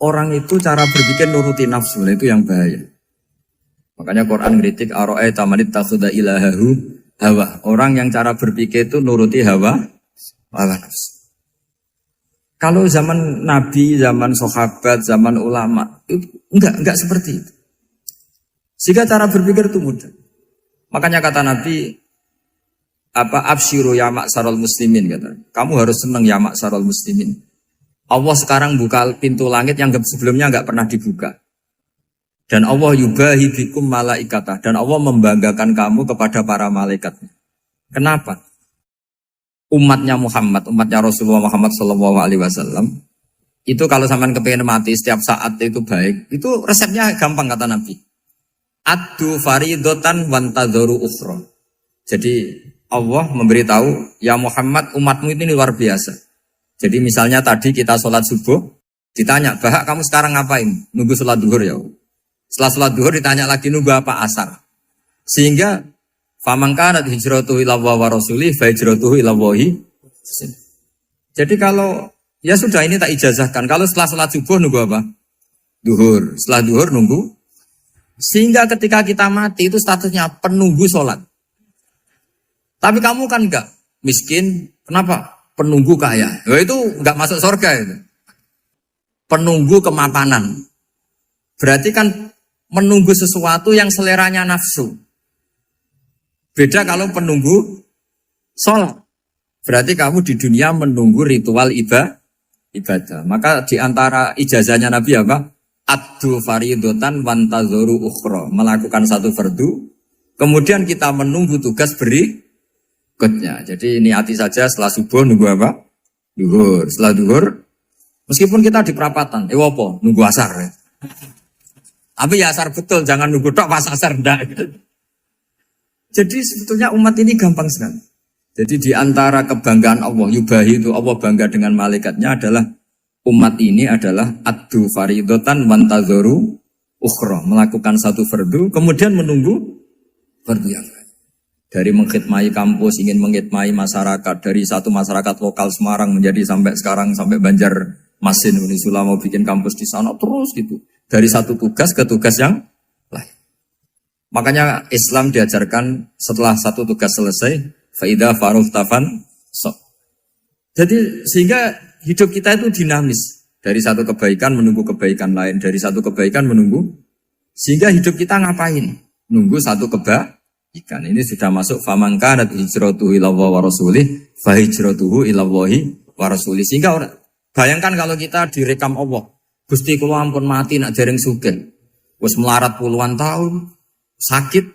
orang itu cara berpikir nuruti nafsu, itu yang bahaya. Makanya Quran kritik ara'aita man ittakhadha ilahahu hawa. Orang yang cara berpikir itu nuruti hawa nafsu. Kalau zaman Nabi, zaman sahabat, zaman ulama, itu enggak seperti itu. Sehingga cara berpikir itu mudah. Makanya kata Nabi, absyiru ya ma'syaral muslimin, kata. Kamu harus senang ya ma'syaral muslimin. Allah sekarang buka pintu langit yang sebelumnya enggak pernah dibuka. Dan Allah yubahi bikum malaikatah. Dan Allah membanggakan kamu kepada para malaikat. Kenapa? Umatnya Muhammad, umatnya Rasulullah Muhammad SAW, itu kalau sampean kepengen mati setiap saat itu baik, itu resepnya gampang kata Nabi. Addu faridotan wantadzoru ukhra. Jadi Allah memberitahu, ya Muhammad, umatmu ini luar biasa. Jadi misalnya tadi kita sholat subuh, ditanya, Bahak kamu sekarang ngapain? Nunggu sholat duhur ya. Setelah sholat duhur ditanya lagi nunggu apa asar. Sehingga faman kanat hijratuhu ila Allah wa rasulih fa hijratuhu ila Allah. Jadi kalau ya sudah ini tak ijazahkan. Kalau setelah sholat subuh nunggu apa? Duhur. Setelah duhur nunggu. Sehingga ketika kita mati itu statusnya penunggu sholat. Tapi kamu kan enggak miskin. Kenapa? Penunggu kaya. Ya itu enggak masuk surga itu. Penunggu kemapanan. Berarti kan menunggu sesuatu yang seleranya nafsu. Beda kalau penunggu sholat. Berarti kamu di dunia menunggu ritual ibadah. Maka di antara ijazahnya Nabi apa? Addu faridotan wantadzoru ukhra. Melakukan satu fardu. Kemudian kita menunggu tugas berikutnya. Jadi niati saja setelah subuh nunggu apa? Duhur. Setelah duhur, meskipun kita di perapatan. Apa? Nunggu asar. Ya. Tapi ya asar betul. Jangan nunggu tok pas asar. Enggak. Jadi sebetulnya umat ini gampang sekali. Jadi di antara kebanggaan Allah, yubahi itu Allah bangga dengan malaikatnya adalah umat ini adalah addu faridotan wantadzoru ukhra. Melakukan satu fardu, kemudian menunggu fardu yang lain. Dari mengkhidmati kampus, ingin mengkhidmati masyarakat. Dari satu masyarakat lokal Semarang menjadi sampai sekarang, sampai Banjarmasin, Unisula mau bikin kampus di sana, terus gitu. Dari satu tugas ke tugas yang lain. Makanya Islam diajarkan setelah satu tugas selesai, faida faruhtafan so. Jadi sehingga hidup kita itu dinamis. Dari satu kebaikan menunggu kebaikan lain, dari satu kebaikan menunggu. Sehingga hidup kita ngapain? Nunggu satu kebaikan. Ini sudah masuk faman kanat hijratuhu ila Allah wa rasulih, fa hijratuhu ila Allah wa rasulih. Sehingga bayangkan kalau kita direkam Allah, Gusti kula ampun mati nak dereng sugih. Wis melarat puluhan tahun. Sakit,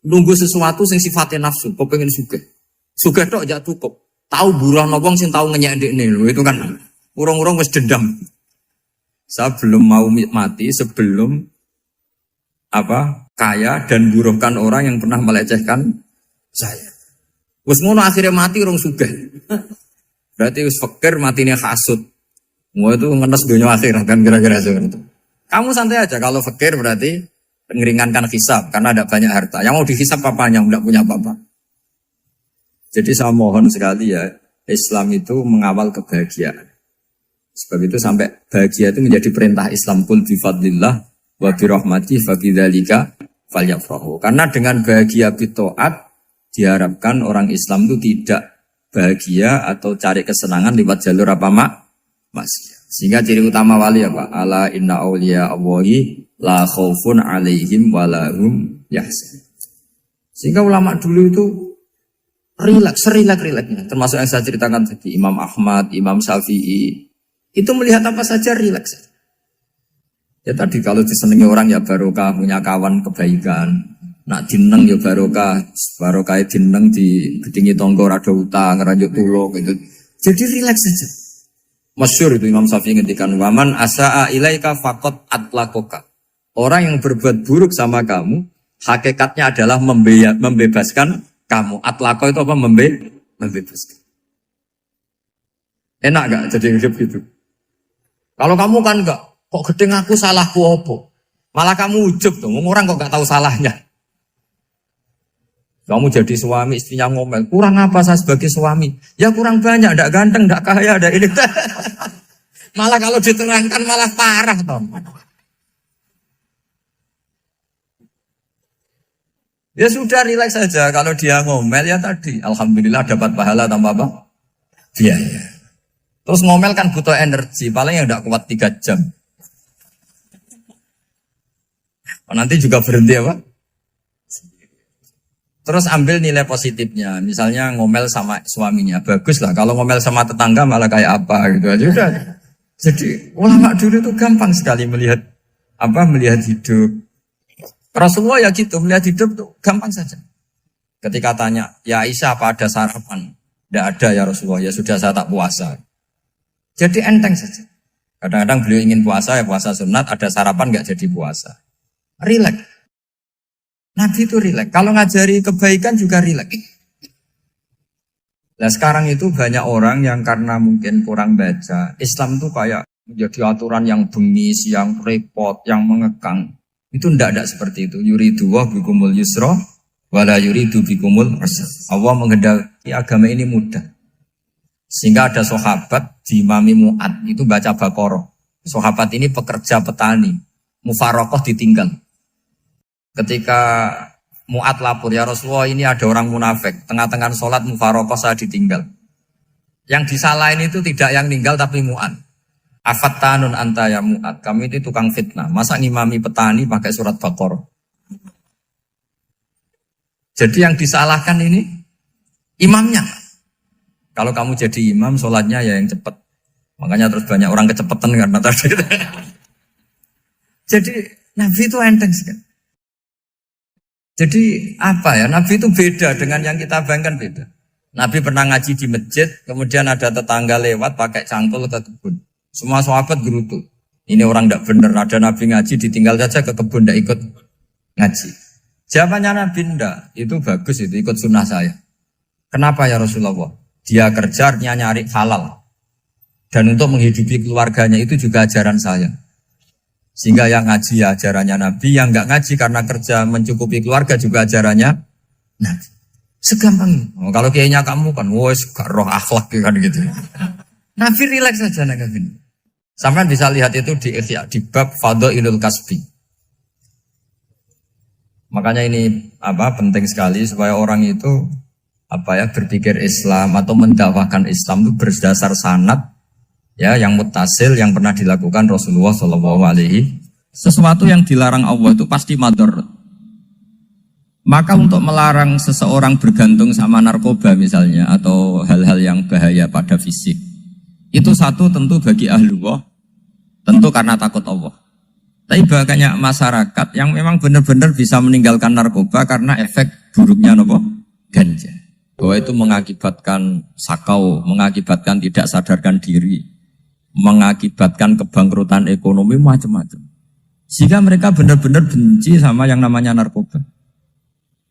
nunggu sesuatu sing sifatnya nafsu, kok pengen sugih. Sugih tok aja cukup. Tahu buruh wong sing tahu ngenyek ndekne lho, itu kan urung-urung wis dendam. Saya belum mau mati sebelum kaya dan buruhkan orang yang pernah melecehkan saya. Wis ngono akhirnya mati urung sugih. Berarti wis fakir matine hasud. Mau itu ngenes dunia akhirat kan kira-kira seperti itu. Kamu santai aja kalau fakir berarti meringankan hisab karena ada banyak harta. Yang mau dihisab papanya tidak punya apa-apa. Jadi saya mohon sekali ya, Islam itu mengawal kebahagiaan. Sebab itu sampai bahagia itu menjadi perintah Islam, qul bi fadlillah wa bi rahmati fa bidzalika falyafrahu. Karena dengan bahagia bi taat diharapkan orang Islam itu tidak bahagia atau cari kesenangan lewat jalur maksiat. Sehingga ciri utama wali apa? Ala inna awliya Allahi la khaufun alaihim walahum yahzanun. Sehingga ulama dulu itu rileks-rileksnya. Termasuk yang saya ceritakan tadi, Imam Ahmad, Imam Syafi'i. Itu melihat apa saja rileks. Ya tadi kalau disenangi orang ya barokah, punya kawan kebaikan. Nak dineng ya barokah dineng di gedingi tonggo rada utang, ranjuk tulo gitu. Jadi rileks saja. Masyhur itu Imam Syafi'i ngendikan waman asaa ilaika faqat atlakoka. Orang yang berbuat buruk sama kamu hakikatnya adalah membebaskan kamu. Atlako itu apa? Membebaskan. Enak gak jadi hidup gitu? Kalau kamu kan enggak, kok gedeng aku salahku apa? Malah kamu ujub tuh, orang kok gak tahu salahnya. Kamu jadi suami, istrinya ngomel, kurang apa saya sebagai suami? Ya kurang banyak, ndak ganteng, ndak kaya, ndak ini. Malah kalau diterangkan malah parah toh. Ya sudah rileks saja. Kalau dia ngomel ya tadi, alhamdulillah dapat pahala tanpa apa? Biaya. Terus ngomel kan butuh energi, paling yang tidak kuat 3 jam. Nanti juga berhenti apa? Terus ambil nilai positifnya. Misalnya ngomel sama suaminya, bagus lah. Kalau ngomel sama tetangga malah kayak apa gitu aja udah. Jadi ulama dulu itu gampang sekali melihat hidup. Rasulullah ya gitu, melihat hidup tuh gampang saja. Ketika tanya, ya Aisyah apa ada sarapan? Tidak ada ya Rasulullah, ya sudah saya tak puasa. Jadi enteng saja. Kadang-kadang beliau ingin puasa, ya puasa sunat, ada sarapan nggak jadi puasa. Rileks. Nabi itu rileks. Kalau ngajari kebaikan juga rileks. Nah sekarang itu banyak orang yang karena mungkin kurang baca, Islam tuh kayak menjadi aturan yang bengis, yang repot, yang mengekang. Itu tidak seperti itu. Yuridu wa bikumul yusra wala yuridu bikumul usra. Allah menghendaki agama ini mudah. Sehingga ada sahabat di Imami Mu'ad itu baca Baqarah. Sahabat ini pekerja petani, mufarokoh ditinggal. Ketika Mu'ad lapor, ya Rasulullah ini ada orang munafik, tengah-tengah sholat mufarokoh saya ditinggal. Yang disalahin itu tidak yang ninggal tapi Mu'ad. Afattanun anta ya Mu'ad, kami itu tukang fitnah. Masa ngimami petani pakai surat Baqarah? Jadi yang disalahkan ini imamnya. Kalau kamu jadi imam, sholatnya ya yang cepat. Makanya terus banyak orang kecepatan karena tadi. Jadi Nabi itu enteng sekali. Jadi apa ya? Nabi itu beda dengan yang kita bayangkan beda. Nabi pernah ngaji di masjid, kemudian ada tetangga lewat pakai cangkul ke kebun. Semua sahabat gerutu. Ini orang tidak benar. Ada Nabi ngaji ditinggal saja ke kebun, tidak ikut ngaji. Jawabannya Nabi tidak. Itu bagus itu ikut sunnah saya. Kenapa ya Rasulullah? Dia kerjanya nyari halal. Dan untuk menghidupi keluarganya itu juga ajaran saya. Sehingga yang ngaji ya ajarannya Nabi, yang nggak ngaji karena kerja mencukupi keluarga juga ajarannya Nabi. Segampang ini. Kalau kayaknya kamu kan, wes gak roh akhlak kan gitu. Nabi rileks saja Nabi. Sampai bisa lihat itu di Ihya, di bab Fadhailul Kasbi. Makanya ini penting sekali supaya orang itu berpikir Islam atau mendakwahkan Islam itu berdasar sanad ya yang muttasil yang pernah dilakukan Rasulullah SAW. Sesuatu yang dilarang Allah itu pasti madhar. Maka untuk melarang seseorang bergantung sama narkoba misalnya atau hal-hal yang bahaya pada fisik, itu satu tentu bagi ahlullah, tentu karena takut Allah. Tapi banyak masyarakat yang memang benar-benar bisa meninggalkan narkoba karena efek buruknya ganja. Bahwa itu mengakibatkan sakau, mengakibatkan tidak sadarkan diri, mengakibatkan kebangkrutan ekonomi macam-macam. Sehingga mereka benar-benar benci sama yang namanya narkoba.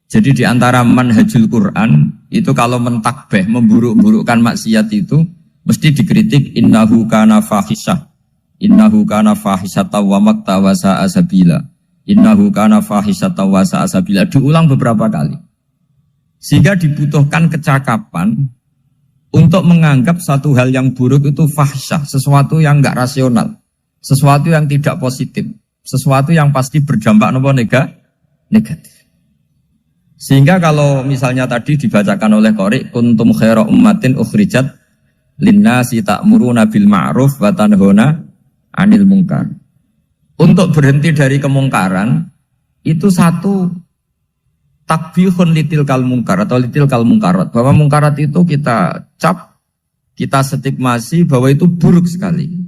Jadi di antara manhajul Quran itu kalau mentakbih, memburuk-burukkan maksiat itu mesti dikritik innahu kana fahisyah. Innahu kana fahisyata wa makta wa sa'a sabila. Innahu kana fahisyata wa sa'a sabila. Diulang beberapa kali. Sehingga dibutuhkan kecakapan untuk menganggap satu hal yang buruk itu fahsyah, sesuatu yang enggak rasional, sesuatu yang tidak positif, sesuatu yang pasti berdampak negatif. Sehingga kalau misalnya tadi dibacakan oleh Qori, kuntum khaira ummatin ukhrijat linnasi ta'muruna bil ma'ruf wa tanhauna 'anil munkar. Untuk berhenti dari kemungkaran itu satu takbihun litil kal munkar atau litil kal munkarat, bahwa munkarat itu kita cap, kita stigmasi bahwa itu buruk sekali.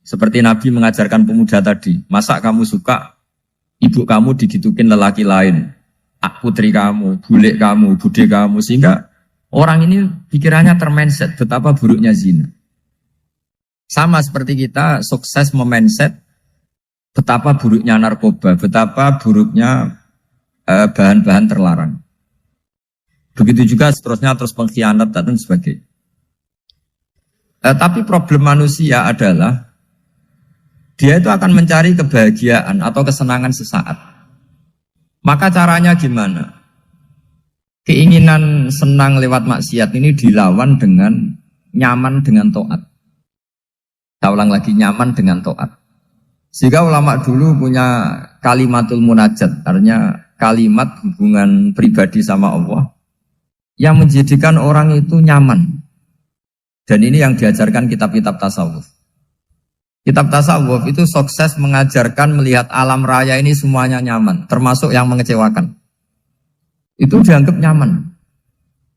Seperti Nabi mengajarkan pemuda tadi, masa kamu suka ibu kamu digitukin lelaki lain, putri kamu, bule kamu, bude kamu, sehingga orang ini pikirannya termindset betapa buruknya zina. Sama seperti kita sukses memindset betapa buruknya narkoba, betapa buruknya bahan-bahan terlarang. Begitu juga seterusnya, terus pengkhianat dan sebagainya. Tapi problem manusia adalah dia itu akan mencari kebahagiaan atau kesenangan sesaat. Maka caranya gimana? Keinginan senang lewat maksiat ini dilawan dengan nyaman dengan taat. Saya ulang lagi, nyaman dengan taat. Sehingga ulama dulu punya kalimatul munajat, artinya kalimat hubungan pribadi sama Allah yang menjadikan orang itu nyaman. Dan ini yang diajarkan kitab-kitab tasawuf. Kitab tasawuf itu sukses mengajarkan melihat alam raya ini semuanya nyaman, termasuk yang mengecewakan. Itu dianggap nyaman.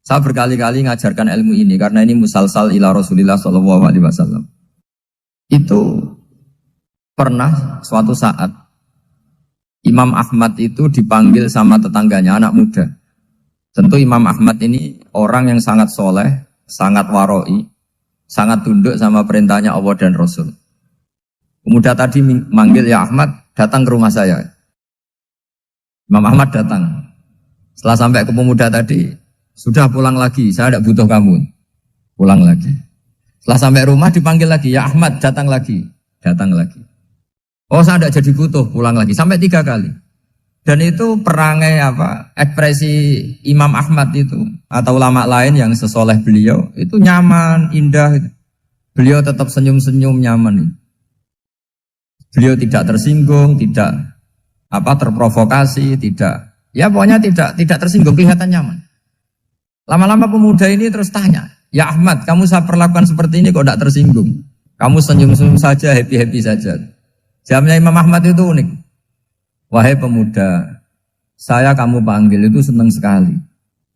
Saya berkali-kali mengajarkan ilmu ini karena ini musalsal ila Rasulillah SAW. Itu pernah suatu saat Imam Ahmad itu dipanggil sama tetangganya, anak muda. Tentu Imam Ahmad ini orang yang sangat soleh, sangat waroi, sangat tunduk sama perintahnya Allah dan Rasul. Pemuda tadi manggil, ya Ahmad, datang ke rumah saya. Imam Ahmad datang. Setelah sampai ke pemuda tadi, sudah pulang lagi, saya tidak butuh kamu. Pulang lagi. Setelah sampai rumah dipanggil lagi, ya Ahmad, datang lagi. Datang lagi. Oh, saya tidak jadi butuh, pulang lagi. Sampai 3 kali. Dan itu perangai ekspresi Imam Ahmad itu atau ulama lain yang sesoleh beliau itu nyaman, indah. Beliau tetap senyum-senyum nyaman. Beliau tidak tersinggung, tidak terprovokasi, pokoknya tidak tersinggung, kelihatan nyaman. Lama-lama pemuda ini terus tanya, ya Ahmad, kamu saya perlakukan seperti ini kok tidak tersinggung? Kamu senyum-senyum saja, happy-happy saja. Jawabnya Imam Ahmad itu unik. Wahai pemuda, saya kamu panggil itu senang sekali.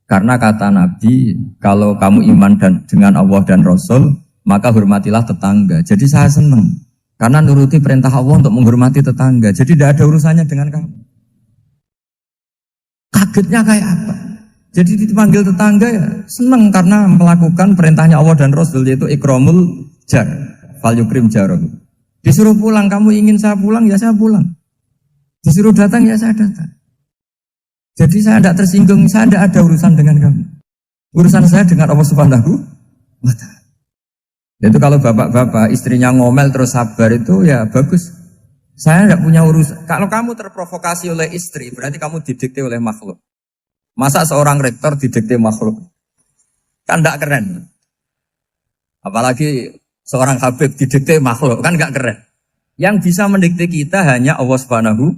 Karena kata Nabi, kalau kamu iman dengan Allah dan Rasul, maka hormatilah tetangga. Jadi saya senang. Karena nuruti perintah Allah untuk menghormati tetangga. Jadi tidak ada urusannya dengan kamu. Kagetnya kayak apa? Jadi dipanggil tetangga ya senang karena melakukan perintahnya Allah dan Rasul, yaitu ikramul jar, fal yukrim jarum. Disuruh pulang, kamu ingin saya pulang, ya saya pulang. Disuruh datang, ya saya datang. Jadi saya tidak tersinggung, saya tidak ada urusan dengan kamu. Urusan saya dengan Allah Subhanahu wa Ta'ala. Itu kalau bapak-bapak istrinya ngomel terus sabar itu ya bagus. Saya tidak punya urusan. Kalau kamu terprovokasi oleh istri, berarti kamu didikte oleh makhluk. Masa seorang rektor didikte makhluk? Kan tidak keren. Apalagi seorang habib didikte makhluk, kan tidak keren. Yang bisa mendikte kita hanya Allah Subhanahu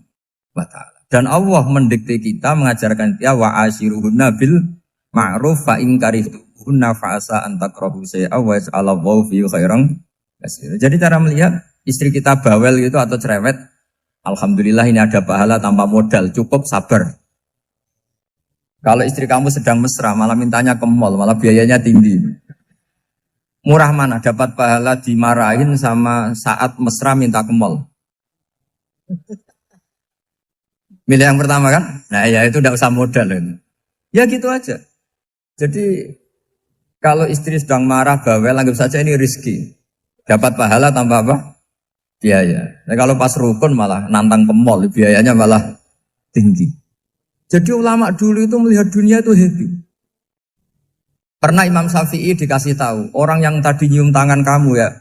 wa Ta'ala. Dan Allah mendikte kita, mengajarkan kita wa ashiruhunna bil ma'ruf fa in karihtuhunna fa asa an takrahu shay'an wa yaj'alallahu fi khairan katsira. Jadi cara melihat istri kita bawel gitu atau cerewet, alhamdulillah ini ada pahala tanpa modal, cukup sabar. Kalau istri kamu sedang mesra, malah mintanya ke mall, malah biayanya tinggi. Murah mana dapat pahala dimarahin sama saat mesra minta ke mall? Milih yang pertama kan? Nah ya itu tidak usah modal ini. Ya gitu aja. Jadi kalau istri sedang marah, bawel, anggap saja ini rezeki. Dapat pahala tanpa apa? Biaya. Nah, kalau pas rukun malah nantang ke mall, biayanya malah tinggi. Jadi ulama dulu itu melihat dunia itu happy. Pernah Imam Syafi'i dikasih tahu, orang yang tadi nyium tangan kamu ya,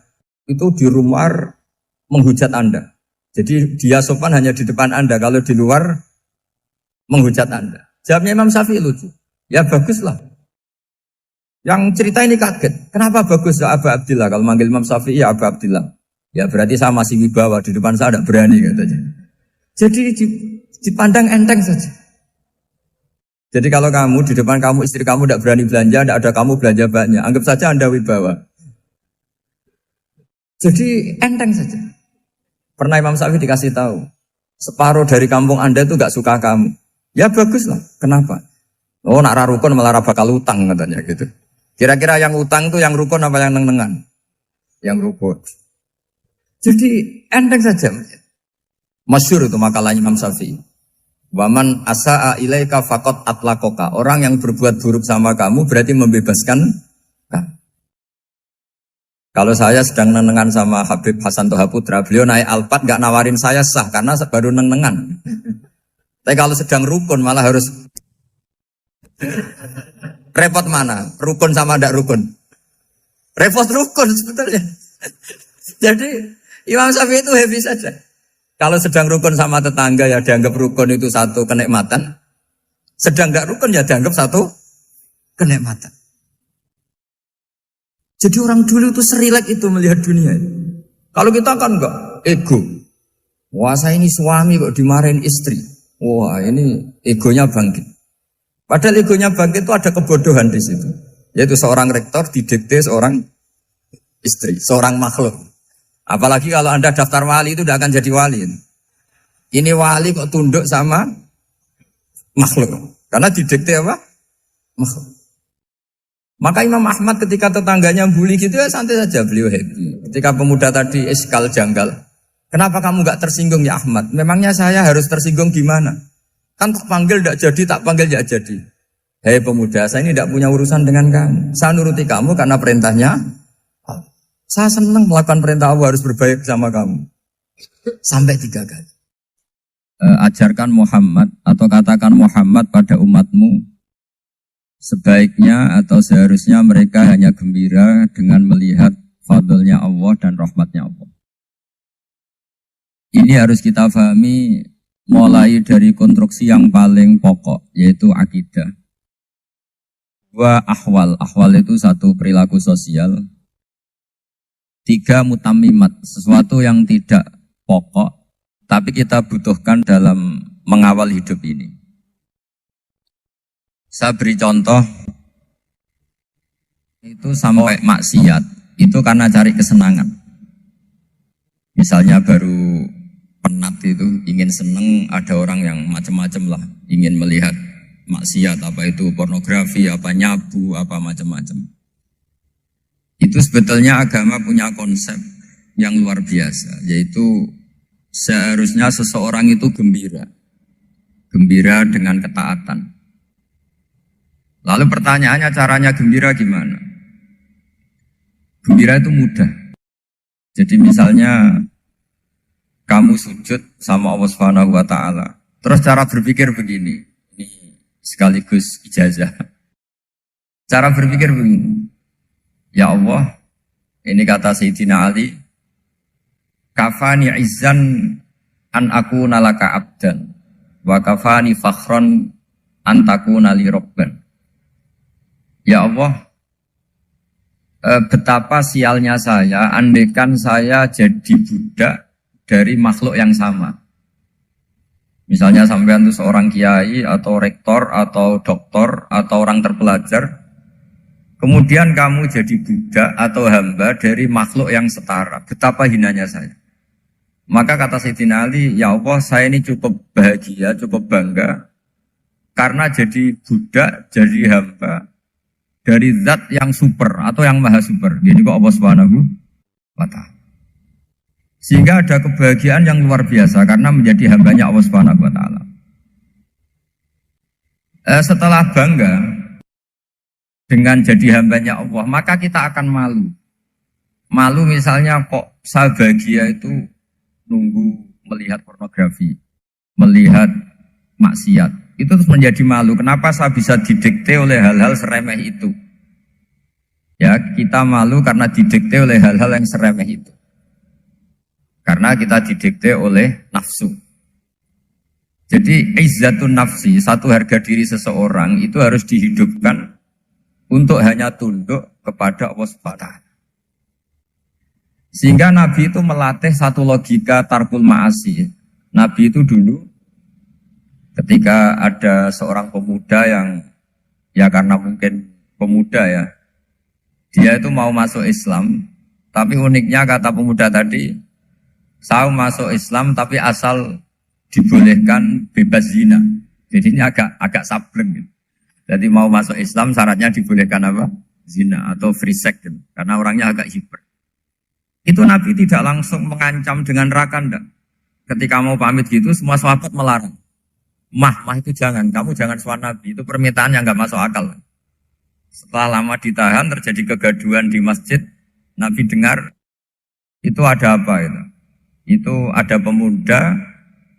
itu di rumah menghujat Anda. Jadi dia sopan hanya di depan Anda, kalau di luar menghujat Anda. Jawabnya Imam Syafi'i lucu. Ya baguslah. Yang cerita ini kaget. Kenapa bagus ya Aba Abdillah? Kalau manggil Imam Syafi'i ya Aba Abdillah. Ya berarti saya masih wibawa, di depan saya tidak berani katanya. Jadi dipandang enteng saja. Jadi kalau kamu, di depan kamu, istri kamu tidak berani belanja, tidak ada kamu belanja banyak. Anggap saja Anda wibawa. Jadi enteng saja. Pernah Imam Syafi'i dikasih tahu, separuh dari kampung Anda itu gak suka kamu. Ya baguslah. Kenapa? Oh nak rukun malah bakal utang katanya gitu. Kira-kira yang utang itu yang rukun apa yang neng-nengan? Yang rukun. Jadi enteng saja. Masyhur itu makalahnya Imam Syafi'i. Waman asa'a ilaika faqad atlaqaka. Orang yang berbuat buruk sama kamu berarti membebaskan kamu. Kalau saya sedang nenengan sama Habib Hasan Toha Putra, beliau naik Alphard gak nawarin saya sah karena baru nenengan. Tapi kalau sedang rukun malah harus repot mana? Rukun sama ndak rukun? Repot rukun sebetulnya. Jadi Imam Syafi'i itu happy saja. Kalau sedang rukun sama tetangga ya dianggap rukun itu satu kenikmatan. Sedang nggak rukun ya dianggap satu kenikmatan. Jadi orang dulu itu serilek itu melihat dunia. Kalau kita kan enggak, ego. Wah saya ini suami kok dimarahin istri. Wah ini egonya bangkit. Padahal egonya bangkit itu ada kebodohan di situ. Yaitu seorang rektor didikte seorang istri, seorang makhluk. Apalagi kalau Anda daftar wali itu tidak akan jadi wali. Ini wali kok tunduk sama makhluk. Karena didikte apa? Makhluk. Maka Imam Ahmad ketika tetangganya bully gitu ya santai saja, beliau happy. Ketika pemuda tadi iskal janggal, kenapa kamu gak tersinggung ya Ahmad? Memangnya saya harus tersinggung gimana? Kan tak panggil tidak jadi, tak panggil tidak jadi. Hei pemuda, saya ini tidak punya urusan dengan kamu. Saya nuruti kamu karena perintahnya. Saya senang melakukan perintah Allah, harus berbaik sama kamu. Sampai 3 kali. Ajarkan Muhammad atau katakan Muhammad pada umatmu. Sebaiknya atau seharusnya mereka hanya gembira dengan melihat fadlnya Allah dan rahmatnya Allah. Ini harus kita pahami mulai dari konstruksi yang paling pokok, yaitu akidah. 2 ahwal. Ahwal itu 1 perilaku sosial. 3 mutamimat, sesuatu yang tidak pokok, tapi kita butuhkan dalam mengawal hidup ini. Saya beri contoh, itu sampai maksiat, itu karena cari kesenangan. Misalnya baru penat itu, ingin seneng, ada orang yang macam-macam lah, ingin melihat maksiat, apa itu pornografi, apa nyabu, apa macam-macam. Itu sebetulnya agama punya konsep yang luar biasa, yaitu seharusnya seseorang itu gembira. Gembira dengan ketaatan. Lalu pertanyaannya caranya gembira gimana? Gembira itu mudah. Jadi misalnya kamu sujud sama Allah Subhanahu wa taala. Terus cara berpikir begini. Ini sekaligus ijazah. Cara berpikir begini. Ya Allah, ini kata Sayyidina Ali, kafani izzan an akuna laka abdan wa kafani fakhron an takuna li rabban. Ya Allah, betapa sialnya saya, andaikan saya jadi budak dari makhluk yang sama. Misalnya sampean itu seorang kiai atau rektor atau doktor atau orang terpelajar, kemudian kamu jadi budak atau hamba dari makhluk yang setara. Betapa hinanya saya. Maka kata Sayyidina Ali, ya Allah saya ini cukup bahagia, cukup bangga, karena jadi budak, jadi hamba, dari zat yang super atau yang maha super. Jadi kok Allah Subhanahu wa ta'ala. Sehingga ada kebahagiaan yang luar biasa karena menjadi hambanya Allah Subhanahu wa ta'ala. Setelah bangga dengan jadi hambanya Allah, maka kita akan malu. Malu misalnya kok saya bahagia itu nunggu melihat pornografi, melihat maksiat. Itu terus menjadi malu. Kenapa saya bisa didikte oleh hal-hal seremeh itu? Ya, kita malu karena didikte oleh hal-hal yang seremeh itu. Karena kita didikte oleh nafsu. Jadi, izzatun nafsi, satu harga diri seseorang itu harus dihidupkan untuk hanya tunduk kepada Allah Subhanahu wa ta'ala. Sehingga Nabi itu melatih satu logika tarkul ma'asi. Nabi itu dulu ketika ada seorang pemuda yang, ya karena mungkin pemuda ya, dia itu mau masuk Islam, tapi uniknya kata pemuda tadi, saya masuk Islam tapi asal dibolehkan bebas zina. Jadi ini agak sableng gitu. Jadi mau masuk Islam syaratnya dibolehkan apa? Zina atau free sex gitu. Karena orangnya agak hiper. Itu Nabi tidak langsung mengancam dengan neraka enggak. Ketika mau pamit gitu semua sahabat melarang. Mah itu jangan, kamu jangan suan Nabi, itu permintaan yang nggak masuk akal. Setelah lama ditahan, terjadi kegaduhan di masjid, Nabi dengar, itu ada apa itu? Itu ada pemuda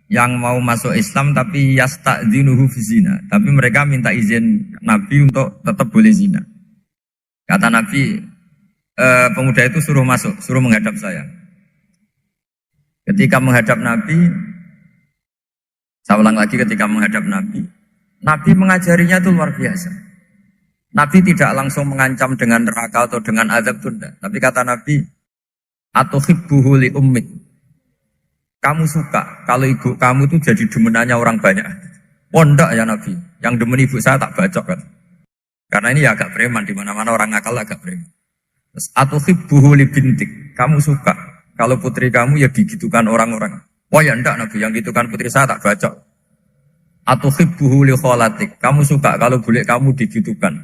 yang mau masuk Islam tapi yasta'dzinuhu fi zina. Tapi mereka minta izin Nabi untuk tetap boleh zina. Kata Nabi, pemuda itu suruh masuk, suruh menghadap saya. Ketika menghadap Nabi, saya ulang lagi ketika menghadap Nabi, Nabi mengajarinya itu luar biasa. Nabi tidak langsung mengancam dengan neraka atau dengan azab tunda. Tapi kata Nabi, Atau hibbuhu li ummik. Kamu suka kalau ibu kamu itu jadi demenannya orang banyak. Oh enggak ya Nabi, yang demen ibu saya tak bacok kan. Karena ini ya agak preman, di mana-mana orang nakal agak preman. Terus atau hibbuhu li bintik. Kamu suka kalau putri kamu ya digitukan orang-orang. Oh ya enggak Nabi, yang gitukan putri saya tak bacok. Atau hibbuhu li kholatik. Kamu suka kalau bule kamu digitukan.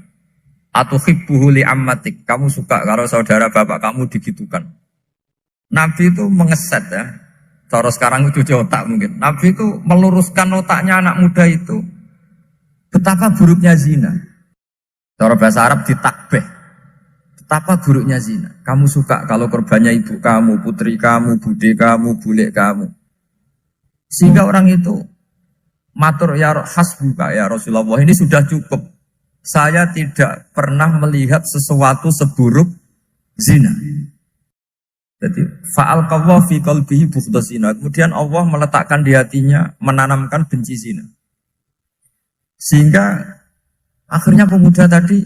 Atau hibbuhu li ammatik. Kamu suka kalau saudara bapak kamu digitukan. Nabi itu mengeset ya. Cara sekarang itu cuci otak mungkin. Nabi itu meluruskan otaknya anak muda itu. Betapa buruknya zina. Cara bahasa Arab ditakbih. Betapa buruknya zina. Kamu suka kalau korbannya ibu kamu, putri kamu, bude kamu, bule kamu. Sehingga orang itu matur ya hasbuka ya Rasulullah, ini sudah cukup. Saya tidak pernah melihat sesuatu seburuk zina. Jadi fa'al qawwa fi qalbihi bughda zina. Kemudian Allah meletakkan di hatinya, menanamkan benci zina. Sehingga akhirnya pemuda tadi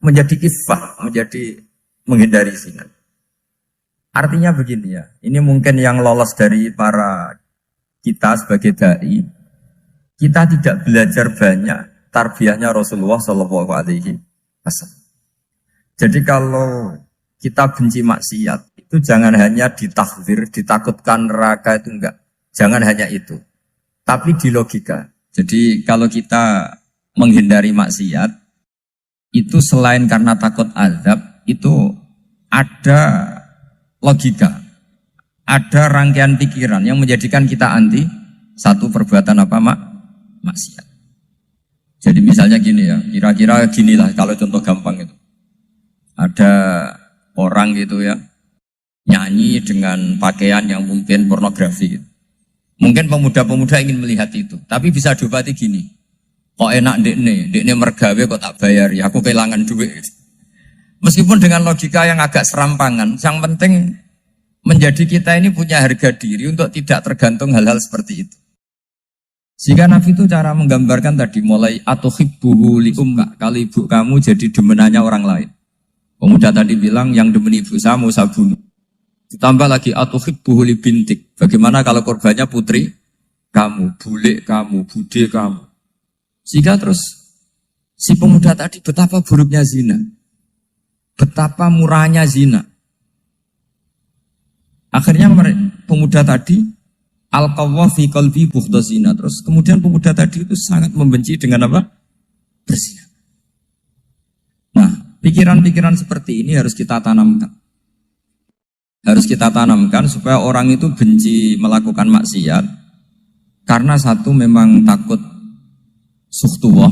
menjadi iffah, menjadi menghindari zina. Artinya begini ya, ini mungkin yang lolos dari para kita sebagai dai, kita tidak belajar banyak tarbiyahnya Rasulullah Shallallahu Alaihi Wasallam. Jadi kalau kita benci maksiat, itu jangan hanya ditahdzir, ditakutkan neraka itu enggak. Jangan hanya itu. Tapi di logika. Jadi kalau kita menghindari maksiat, itu selain karena takut azab, itu ada logika. Ada rangkaian pikiran yang menjadikan kita anti satu perbuatan apa maksiat. Jadi misalnya gini ya, kira-kira ginilah kalau contoh gampang itu. Ada orang gitu ya, nyanyi dengan pakaian yang mungkin pornografi gitu. Mungkin pemuda-pemuda ingin melihat itu, tapi bisa diobati gini. Kok enak dekne mergawe kok tak bayar ya, aku kehilangan duit. Meskipun dengan logika yang agak serampangan, yang penting menjadi kita ini punya harga diri untuk tidak tergantung hal-hal seperti itu. Sehingga Nabi itu cara menggambarkan tadi mulai atau hibbuhu li ummik, kalau ibu kamu jadi demenannya orang lain. Pemuda tadi bilang yang demen ibu saya mau saya bunuh. Ditambah lagi atau hibbuhu li bintik. Bagaimana kalau korbannya putri kamu, bule kamu, bude kamu. Sehingga terus si pemuda tadi betapa buruknya zina. Betapa murahnya zina. Akhirnya pemuda tadi al-qawwa fi qalbi bughda zina. Terus kemudian pemuda tadi itu sangat membenci dengan apa? Berzina. Nah, pikiran-pikiran seperti ini harus kita tanamkan. Harus kita tanamkan supaya orang itu benci melakukan maksiat. Karena satu memang takut sukhtuwah,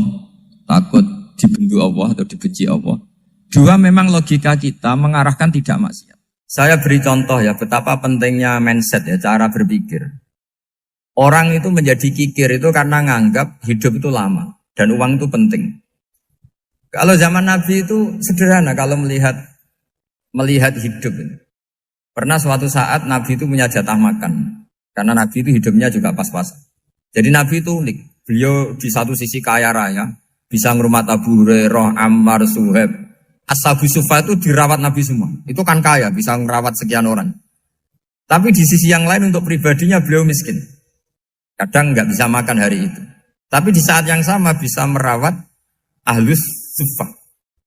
takut dibendu Allah atau dibenci Allah. Dua memang logika kita mengarahkan tidak maksiat. Saya beri contoh ya betapa pentingnya mindset ya, cara berpikir. Orang itu menjadi kikir itu karena nganggap hidup itu lama dan uang itu penting. Kalau zaman Nabi itu sederhana kalau melihat hidup ini. Pernah suatu saat Nabi itu punya jatah makan. Karena Nabi itu hidupnya juga pas-pasan. Jadi Nabi itu unik. Beliau di satu sisi kaya raya. Bisa ngurmat Abu Hurairah, Ammar, Suhaib. Ashabu Sufa itu dirawat Nabi semua. Itu kan kaya, bisa merawat sekian orang. Tapi di sisi yang lain untuk pribadinya beliau miskin. Kadang nggak bisa makan hari itu. Tapi di saat yang sama bisa merawat Ahlus Sufa.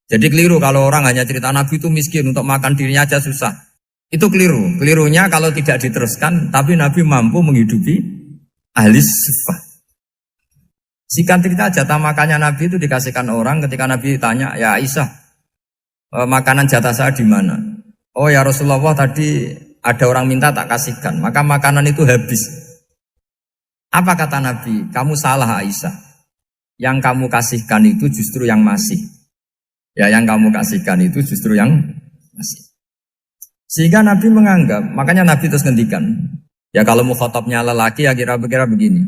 Jadi keliru kalau orang hanya cerita Nabi itu miskin, untuk makan dirinya aja susah. Itu keliru. Kelirunya kalau tidak diteruskan, tapi Nabi mampu menghidupi ahli sufah. Singkat cerita jatah makannya Nabi itu dikasihkan orang ketika Nabi tanya, ya Aisyah, makanan jatah saya di mana? Oh ya Rasulullah tadi ada orang minta tak kasihkan, maka makanan itu habis. Apa kata Nabi? Kamu salah Aisyah. Yang kamu kasihkan itu justru yang masih. Ya yang kamu kasihkan itu justru yang masih. Sehingga Nabi menganggap, makanya Nabi terus ngendikan. Ya kalau mukhatabnya lelaki ya kira-kira begini.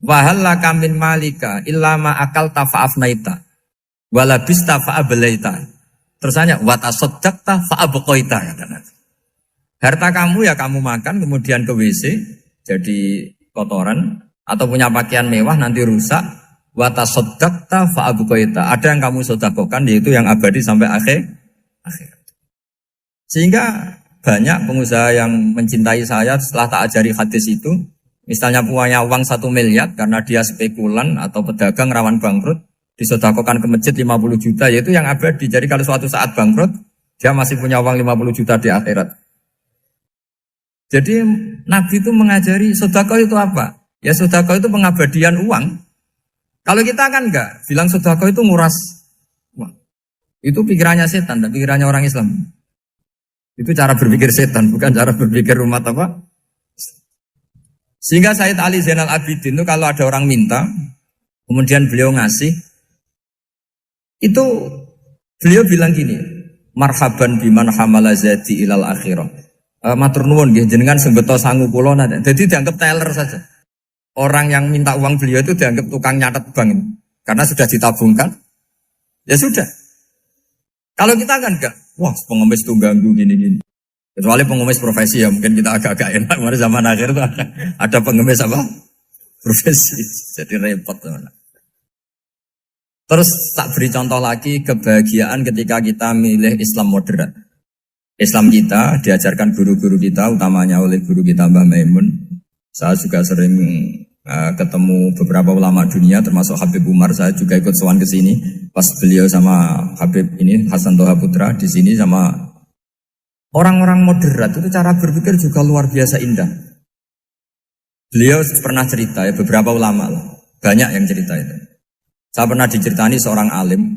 Wahallaka min malika illa ma akalta fa'afnaita walabista fa'ablaita. Terus hanya watasaddaqta fa'abqaita kata Nabi. Harta kamu ya kamu makan kemudian ke WC jadi kotoran atau punya pakaian mewah nanti rusak. Watasaddaqta fa'abqaita. Ada yang kamu sedekahkan yaitu yang abadi sampai akhir. Sehingga banyak pengusaha yang mencintai saya setelah tak ajari hadis itu. Misalnya punya uang 1 miliar karena dia spekulan atau pedagang rawan bangkrut, disedekahkan ke masjid 50 juta, yaitu yang abadi. Jadi kalau suatu saat bangkrut, dia masih punya uang 50 juta di akhirat. Jadi Nabi itu mengajari sedekah itu apa? Ya sedekah itu pengabadian uang. Kalau kita kan enggak, bilang sedekah itu nguras uang. Itu pikirannya setan, dan pikirannya orang Islam. Itu cara berpikir setan, bukan cara berpikir umat apa. Sehingga Sayyid Ali Zainal Abidin itu kalau ada orang minta, kemudian beliau ngasih, itu beliau bilang gini, marhaban biman hamala zati ilal akhirah. Matur nuwun nggih jenengan sing beto sangu kula nate. Jadi dianggap teller saja. Orang yang minta uang beliau itu dianggap tukang nyatet bank ini. Karena sudah ditabungkan. Ya sudah. Kalau kita kan enggak, wah pengemis tuh ganggu gini-gini. Kecuali pengemis profesi ya mungkin kita agak-agak enak. Kemarin zaman akhir tuh ada pengemis apa? Profesi. Jadi repot teman. Terus tak beri contoh lagi kebahagiaan ketika kita milih Islam moderat. Islam kita diajarkan guru-guru kita, utamanya oleh guru kita Mbah Maimun. Saya juga sering ketemu beberapa ulama dunia, termasuk Habib Umar. Saya juga ikut sowan ke sini pas beliau sama Habib ini Hasan Toha Putra di sini sama orang-orang moderat. Itu cara berpikir juga luar biasa indah. Beliau pernah cerita ya, beberapa ulama lah, banyak yang cerita itu. Saya pernah diceritani seorang alim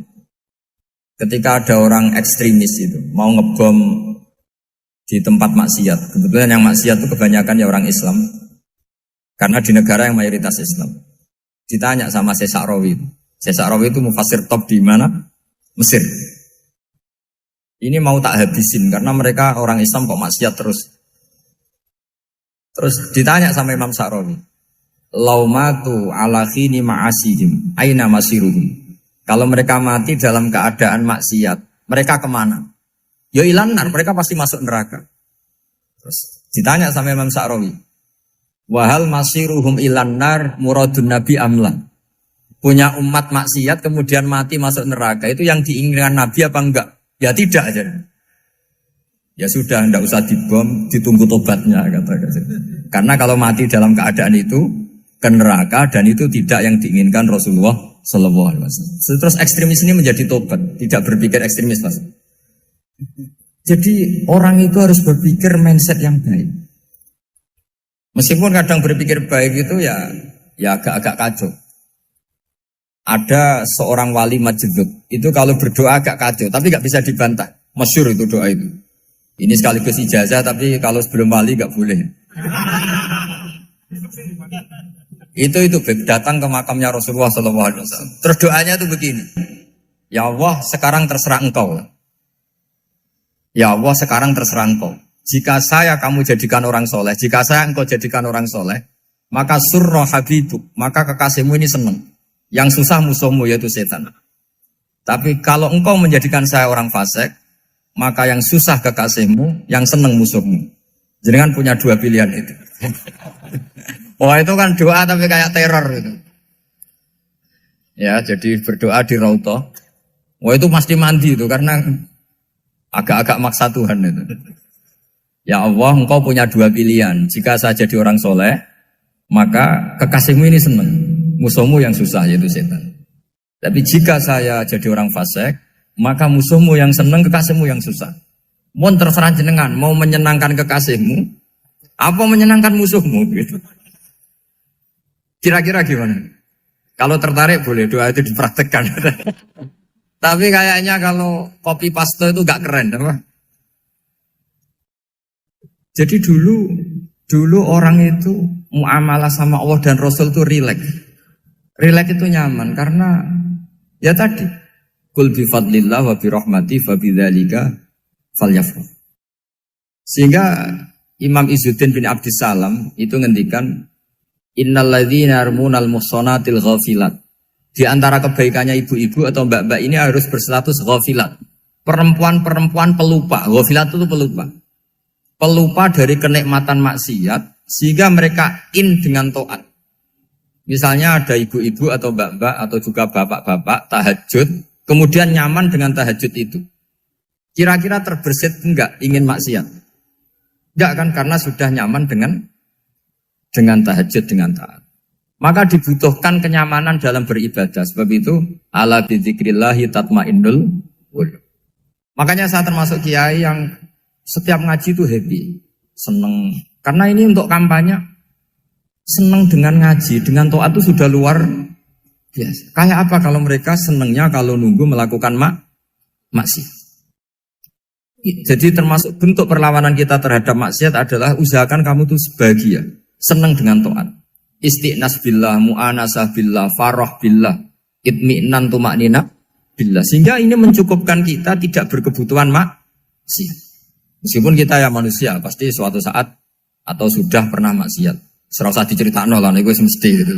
ketika ada orang ekstremis itu mau ngebom di tempat maksiat. Kebetulan yang maksiat itu kebanyakan ya orang Islam. Karena di negara yang mayoritas Islam. Ditanya sama Syekh Sa'rawi. Syekh Sa'rawi itu mufassir top di mana? Mesir. Ini mau tak habisin karena mereka orang Islam kok maksiat terus. Terus ditanya sama Imam Sa'rawi. Laumatu ala khini ma'asihim aina masiruhum. Kalau mereka mati dalam keadaan maksiat, mereka kemana? Ya ilan nar, mereka pasti masuk neraka. Terus ditanya sama Imam Sa'rawi. Wahal masiruhum ilan nar muradun nabi amlan. Punya umat maksiat kemudian mati masuk neraka, itu yang diinginkan Nabi apa enggak? Ya tidak aja. Ya sudah, enggak usah dibom, ditunggu tobatnya kata. Karena kalau mati dalam keadaan itu ke neraka dan itu tidak yang diinginkan Rasulullah Sallallahu Alaihi Wasallam. Terus ekstremis ini menjadi tobat, tidak berpikir ekstremis Mas. Jadi orang itu harus berpikir mindset yang baik. Meskipun kadang berpikir baik itu ya agak-agak kacau. Ada seorang wali Majdzub, itu kalau berdoa agak kacau, tapi gak bisa dibantah. Masyhur itu doa itu. Ini sekaligus ijazah, tapi kalau sebelum wali gak boleh. Itu datang ke makamnya Rasulullah SAW. Terus doanya itu begini. Ya Allah, sekarang terserah engkau. Ya Allah, sekarang terserah engkau. Jika saya kamu jadikan orang soleh, jika saya engkau jadikan orang soleh, maka surra habibuk, maka kekasihmu ini senang. Yang susah musuhmu yaitu setan. Tapi kalau engkau menjadikan saya orang fasik, maka yang susah kekasihmu, yang senang musuhmu. Jadi kan punya dua pilihan itu. Wah itu kan doa tapi kayak teror itu. Ya jadi berdoa di Raudhah. Wah itu pasti mandi itu karena agak-agak maksa Tuhan itu. Ya Allah, engkau punya dua pilihan. Jika saya jadi orang soleh, maka kekasihmu ini senang. Musuhmu yang susah yaitu setan. Tapi jika saya jadi orang fasik, maka musuhmu yang senang, kekasihmu yang susah. Mohon terserah jenengan, mau menyenangkan kekasihmu, apa menyenangkan musuhmu gitu. Kira-kira gimana? Kalau tertarik boleh doa itu dipraktekkan. Tapi kayaknya kalau copy paste itu gak keren, apa? Jadi dulu orang itu muamalah sama Allah dan Rasul itu rileks. Rileks itu nyaman karena ya tadi kul bi fadlillah wa bi rahmati fa bidzalika falyafrah. Sehingga Imam Izzuddin bin Abdissalam itu ngendikan innalladzina yarmunal muhsanatil ghafilat. Di antara kebaikannya ibu-ibu atau mbak-mbak ini harus berstatus ghafilat. Perempuan-perempuan pelupa. Ghafilat itu pelupa. Pelupa dari kenikmatan maksiat sehingga mereka dengan taat. Misalnya ada ibu-ibu atau mbak-mbak atau juga bapak-bapak tahajud, kemudian nyaman dengan tahajud itu. Kira-kira terbersit enggak ingin maksiat? Enggak kan, karena sudah nyaman dengan tahajud, dengan taat. Maka dibutuhkan kenyamanan dalam beribadah. Sebab itu ala bidzikrillahi tatmainnul qulub. Makanya saya termasuk kiai yang setiap ngaji itu happy, seneng. Karena ini untuk kampanye, seneng dengan ngaji, dengan taat itu sudah luar biasa. Kayak apa kalau mereka senengnya kalau nunggu melakukan maksiat. Jadi termasuk bentuk perlawanan kita terhadap maksiat adalah usahakan kamu tuh sebahagia, senang dengan taat. Istiqnas billah, mu'anasah billah, farah billah, itmi'nan tumaknina billah. Sehingga ini mencukupkan kita tidak berkebutuhan maksiat. Meskipun kita ya manusia, pasti suatu saat atau sudah pernah maksiat. Serasa diceritakan lah, itu mesti gitu.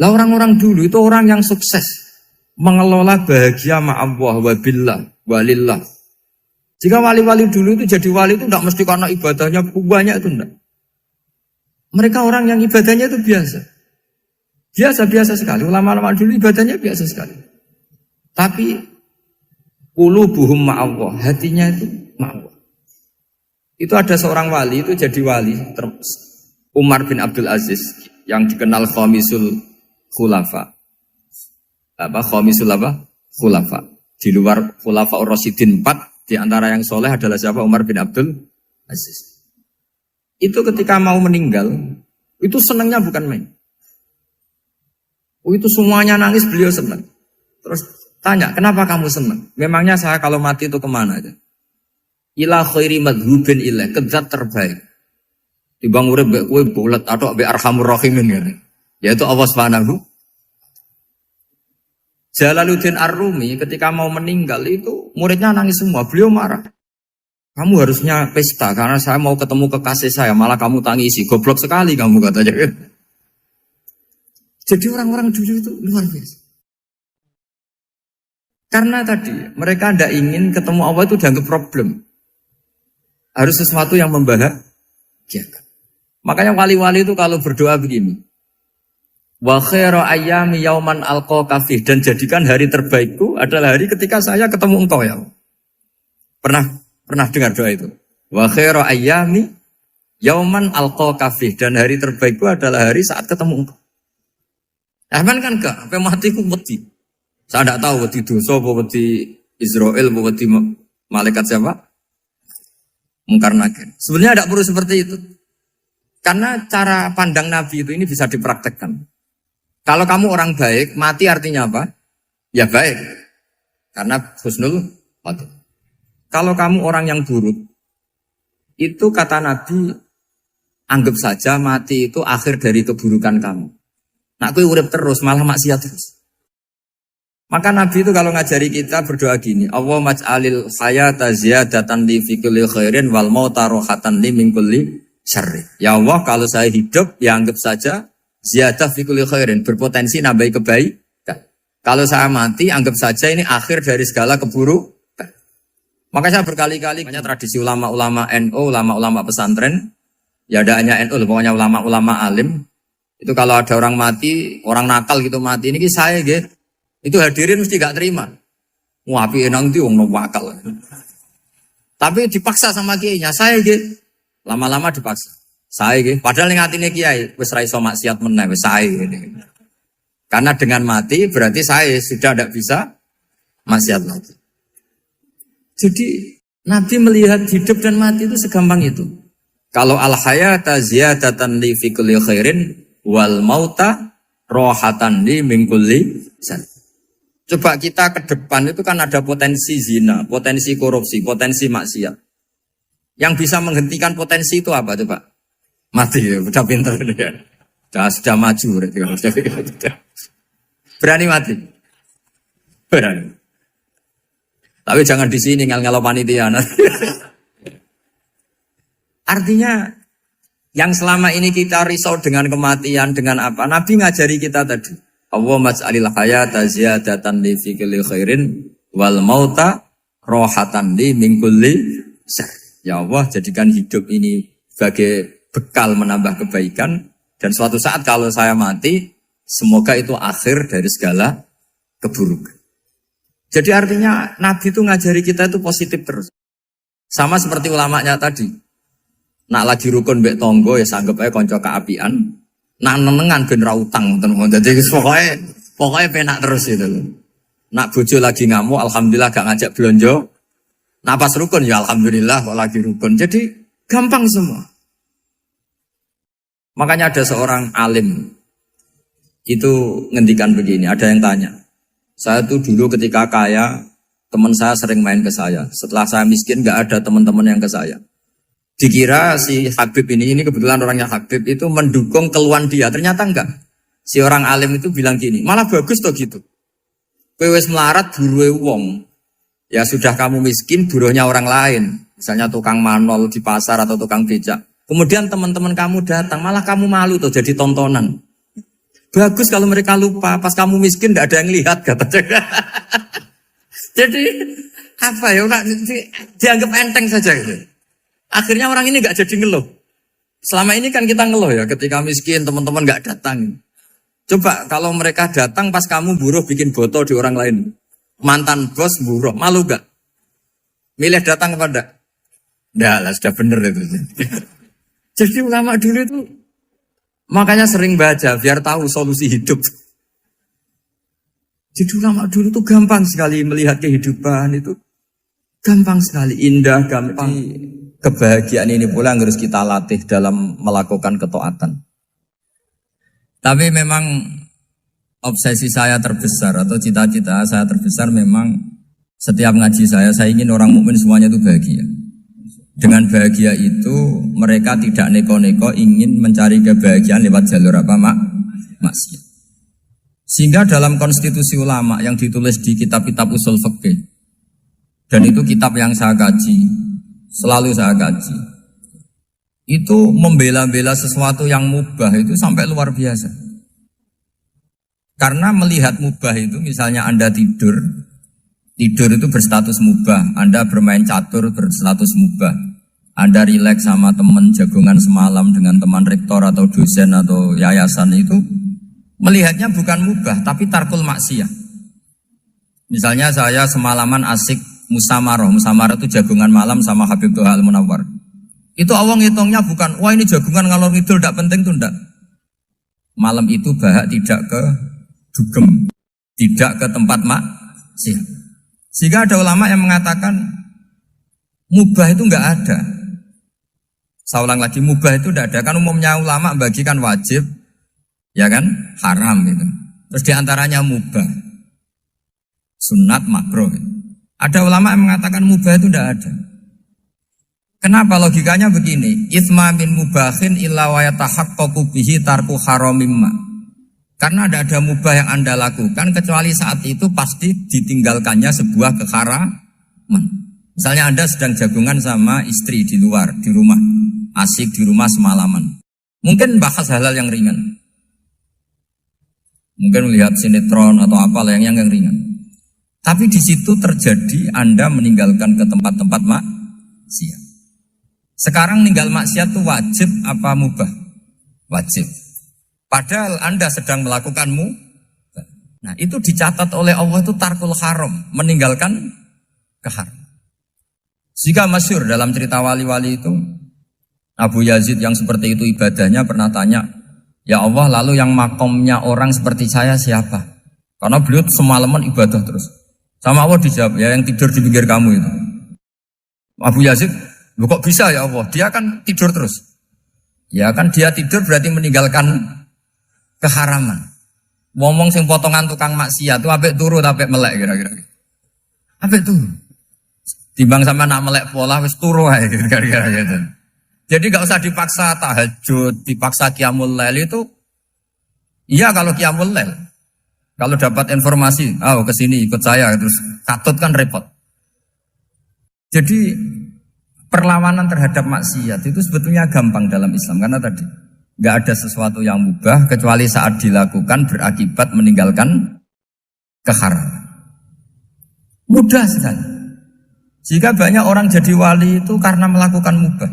Lah orang-orang dulu itu orang yang sukses mengelola bahagia ma'allah wa billah walillah. Jika wali-wali dulu itu jadi wali itu tidak mesti karena ibadahnya banyak, itu enggak. Mereka orang yang ibadahnya itu biasa. Biasa-biasa sekali. Ulama-ulama dulu ibadahnya biasa sekali. Tapi qulubuhum ma'allah, hatinya itu ma'allah. Itu ada seorang wali itu jadi wali, Umar bin Abdul Aziz yang dikenal khamisul khulafa. Khulafa. Di luar khulafa Ar-Rasyidin 4, di antara yang soleh adalah siapa? Umar bin Abdul Aziz. Itu ketika mau meninggal, itu senangnya bukan main. Itu semuanya nangis, beliau senang. Terus tanya, kenapa kamu senang? Memangnya saya kalau mati itu kemana aja? Ila khairi madhubin ilah, kezat terbaik. Dibang urip mbek kowe bulet atau mbek arhamur rahimin gitu. Yaitu Allah Subhanahu. Jalaluddin Ar-Rumi ketika mau meninggal itu muridnya nangis semua, beliau marah. Kamu harusnya pesta karena saya mau ketemu kekasih saya, malah kamu tangisi, goblok sekali kamu katanya. Jadi orang-orang dulu itu luar biasa. Karena tadi mereka tidak ingin ketemu Allah itu dianggap problem. Harus sesuatu yang membahagiakan. Makanya wali-wali itu kalau berdoa begini. Wa khairu ayyami yauman alqa fih, dan jadikan hari terbaikku adalah hari ketika saya ketemu engkau ya. Pernah dengar doa itu? Wa khairu ayyami yauman alqa fih, dan hari terbaikku adalah hari saat ketemu engkau. Aman kan enggak? Sampai mati ku wedi. Saya tidak tahu wedi dosa apa wedi Israel apa wedi malaikat siapa? Mungkar nakir. Sebenarnya tidak perlu seperti itu. Karena cara pandang Nabi itu ini bisa dipraktekkan. Kalau kamu orang baik, mati artinya apa? Ya baik. Karena husnul khotimah. Kalau kamu orang yang buruk, itu kata Nabi, anggap saja mati itu akhir dari keburukan kamu. Nah, aku urip terus, malah maksiat terus. Maka Nabi itu kalau ngajari kita berdoa gini, Allah maj'alil hayata ziyadatan li fi kulli khairin wal mauta rohatan li min kulli syarri. Ya Allah, kalau saya hidup, ya anggap saja ziyadah fi kulli khairin, berpotensi nambahi kebaikan. Kalau saya mati, anggap saja ini akhir dari segala keburukan. Maka saya berkali-kali, banyak tradisi ulama-ulama NU, ulama-ulama pesantren, ya ada hanya NU, pokoknya ulama-ulama alim. Itu kalau ada orang mati, orang nakal gitu mati, ini saya gitu. Itu hadirin mesti gak terima. Wapi enang itu orang nakal. Tapi dipaksa sama kiainya, saya gitu. Lama-lama dipaksa. Saya gitu. Padahal yang hatinya kiai, wis ra iso maksiat meneh, wis saya gitu. Karena dengan mati berarti saya sudah tidak bisa maksiat lagi. Jadi Nabi melihat hidup dan mati itu segampang itu. Kalau al-hayata ziyadatan li fi kulli khairin wal mauta rohatan li min kulli syarr. Coba kita ke depan itu kan ada potensi zina, potensi korupsi, potensi maksiat. Yang bisa menghentikan potensi itu apa coba? Mati ya, udah pintar ya. Sudah maju berani mati. Berani. Tapi jangan di sini ngel-ngelo panitia. Artinya yang selama ini kita risau dengan kematian, dengan apa? Nabi ngajari kita tadi. Allah maj'alil hayata ziyadatan li fi kulli khairin wal mauta rohatan li min kulli syarr. Ya Allah, jadikan hidup ini sebagai bekal menambah kebaikan, dan suatu saat kalau saya mati, semoga itu akhir dari segala keburukan. Jadi artinya Nabi itu ngajari kita itu positif terus. Sama seperti ulamanya tadi. Nak lagi rukun mbek tonggo ya sanggep ae kanca keapian. Nak nenengan ben ra utang ngoten. Dadi pokoknya penak terus itu loh. Nak bojo lagi ngamuk alhamdulillah gak ngajak blonjo. Nak pas rukun ya alhamdulillah kok lagi rukun. Jadi gampang semua. Makanya ada seorang alim itu ngendikan begini, ada yang tanya. Saya tuh dulu ketika kaya, teman saya sering main ke saya. Setelah saya miskin gak ada teman-teman yang ke saya. Dikira si Habib ini kebetulan orangnya Habib itu mendukung keluhan dia. Ternyata enggak. Si orang alim itu bilang gini, malah bagus toh gitu. Kowe wis melarat buruhe wong. Ya sudah kamu miskin buruhnya orang lain. Misalnya tukang manol di pasar atau tukang becak. Kemudian teman-teman kamu datang, malah kamu malu tuh jadi tontonan. Bagus kalau mereka lupa, pas kamu miskin tidak ada yang lihat katanya. Jadi apa ya, dianggap enteng saja gitu. Akhirnya orang ini nggak jadi ngeluh. Selama ini kan kita ngeluh ya, ketika miskin teman-teman nggak datang. Coba kalau mereka datang pas kamu buruh bikin foto di orang lain. Mantan bos buruh, malu gak? Milih datang kepada? Nggak lah, sudah bener itu. Jadi ulama dulu itu makanya sering baca biar tahu solusi hidup. Jadi ulama dulu itu gampang sekali melihat kehidupan itu. Gampang sekali, indah, gampang. Kebahagiaan ini pula yang harus kita latih dalam melakukan ketaatan. Tapi memang obsesi saya terbesar atau cita-cita saya terbesar memang setiap ngaji saya ingin orang mukmin semuanya itu bahagia. Dengan bahagia itu mereka tidak neko-neko ingin mencari kebahagiaan lewat jalur apa maksiat. Sehingga dalam konstitusi ulama yang ditulis di kitab-kitab usul fikih, dan itu kitab yang saya kaji, selalu saya kaji, itu membela-bela sesuatu yang mubah itu sampai luar biasa. Karena melihat mubah itu, misalnya Anda tidur itu berstatus mubah. Anda bermain catur berstatus mubah. Anda rileks sama teman jagongan semalam dengan teman rektor atau dosen atau yayasan itu, melihatnya bukan mubah, tapi tarkul maksiyah. Misalnya saya semalaman asik musamarah itu jagongan malam sama Habib Toha Al-Munawwar. Itu awang hitungnya bukan, wah ini jagongan ngalor ngidul tidak penting tuh enggak. Malam itu bahak tidak ke dugem, tidak ke tempat maksiat. Sehingga ada ulama yang mengatakan mubah itu enggak ada. Saya ulang lagi, mubah itu enggak ada. Kan umumnya ulama bagikan wajib, ya kan, haram gitu. Terus diantaranya mubah, sunat, makruh. Ada ulama yang mengatakan mubah itu enggak ada. Kenapa? Logikanya begini, itsma min mubahin illa wa yatahaqqaqu bihi tarku haramimma. Karena tidak ada mubah yang Anda lakukan kecuali saat itu pasti ditinggalkannya sebuah keharaman. Misalnya Anda sedang jagungan sama istri di luar, di rumah, asik di rumah semalaman. Mungkin bahas hal-hal yang ringan. Mungkin melihat sinetron atau apa yang ringan. Tapi di situ terjadi Anda meninggalkan ke tempat-tempat maksiat. Sekarang ninggal maksiat itu wajib apa mubah? Wajib. Padahal Anda sedang melakukanmu. Nah itu dicatat oleh Allah itu tarkul haram, meninggalkan keharam. Jika masyhur dalam cerita wali-wali itu, Abu Yazid yang seperti itu ibadahnya pernah tanya, ya Allah lalu yang makomnya orang seperti saya siapa? Karena beliau semalaman ibadah terus. Sama Allah dijawab, ya yang tidur di pinggir kamu itu. Abu Yazid, loh kok bisa ya Allah? Dia kan tidur terus. Ya kan dia tidur berarti meninggalkan keharaman. Ngomong sing potongan tukang maksiat itu apik turu apik melek kira-kira. Apik turu. Timbang sama nak melek pola wis turu ae kira-kira gitu. Jadi enggak usah dipaksa tahajud, dipaksa qiyamul lail itu. Iya kalau qiyamul lail. Kalau dapat informasi, ke sini ikut saya terus katut kan repot. Jadi perlawanan terhadap maksiat itu sebetulnya gampang dalam Islam karena tadi nggak ada sesuatu yang mubah kecuali saat dilakukan berakibat meninggalkan keharaman. Mudah sekali. Jika banyak orang jadi wali itu karena melakukan mubah.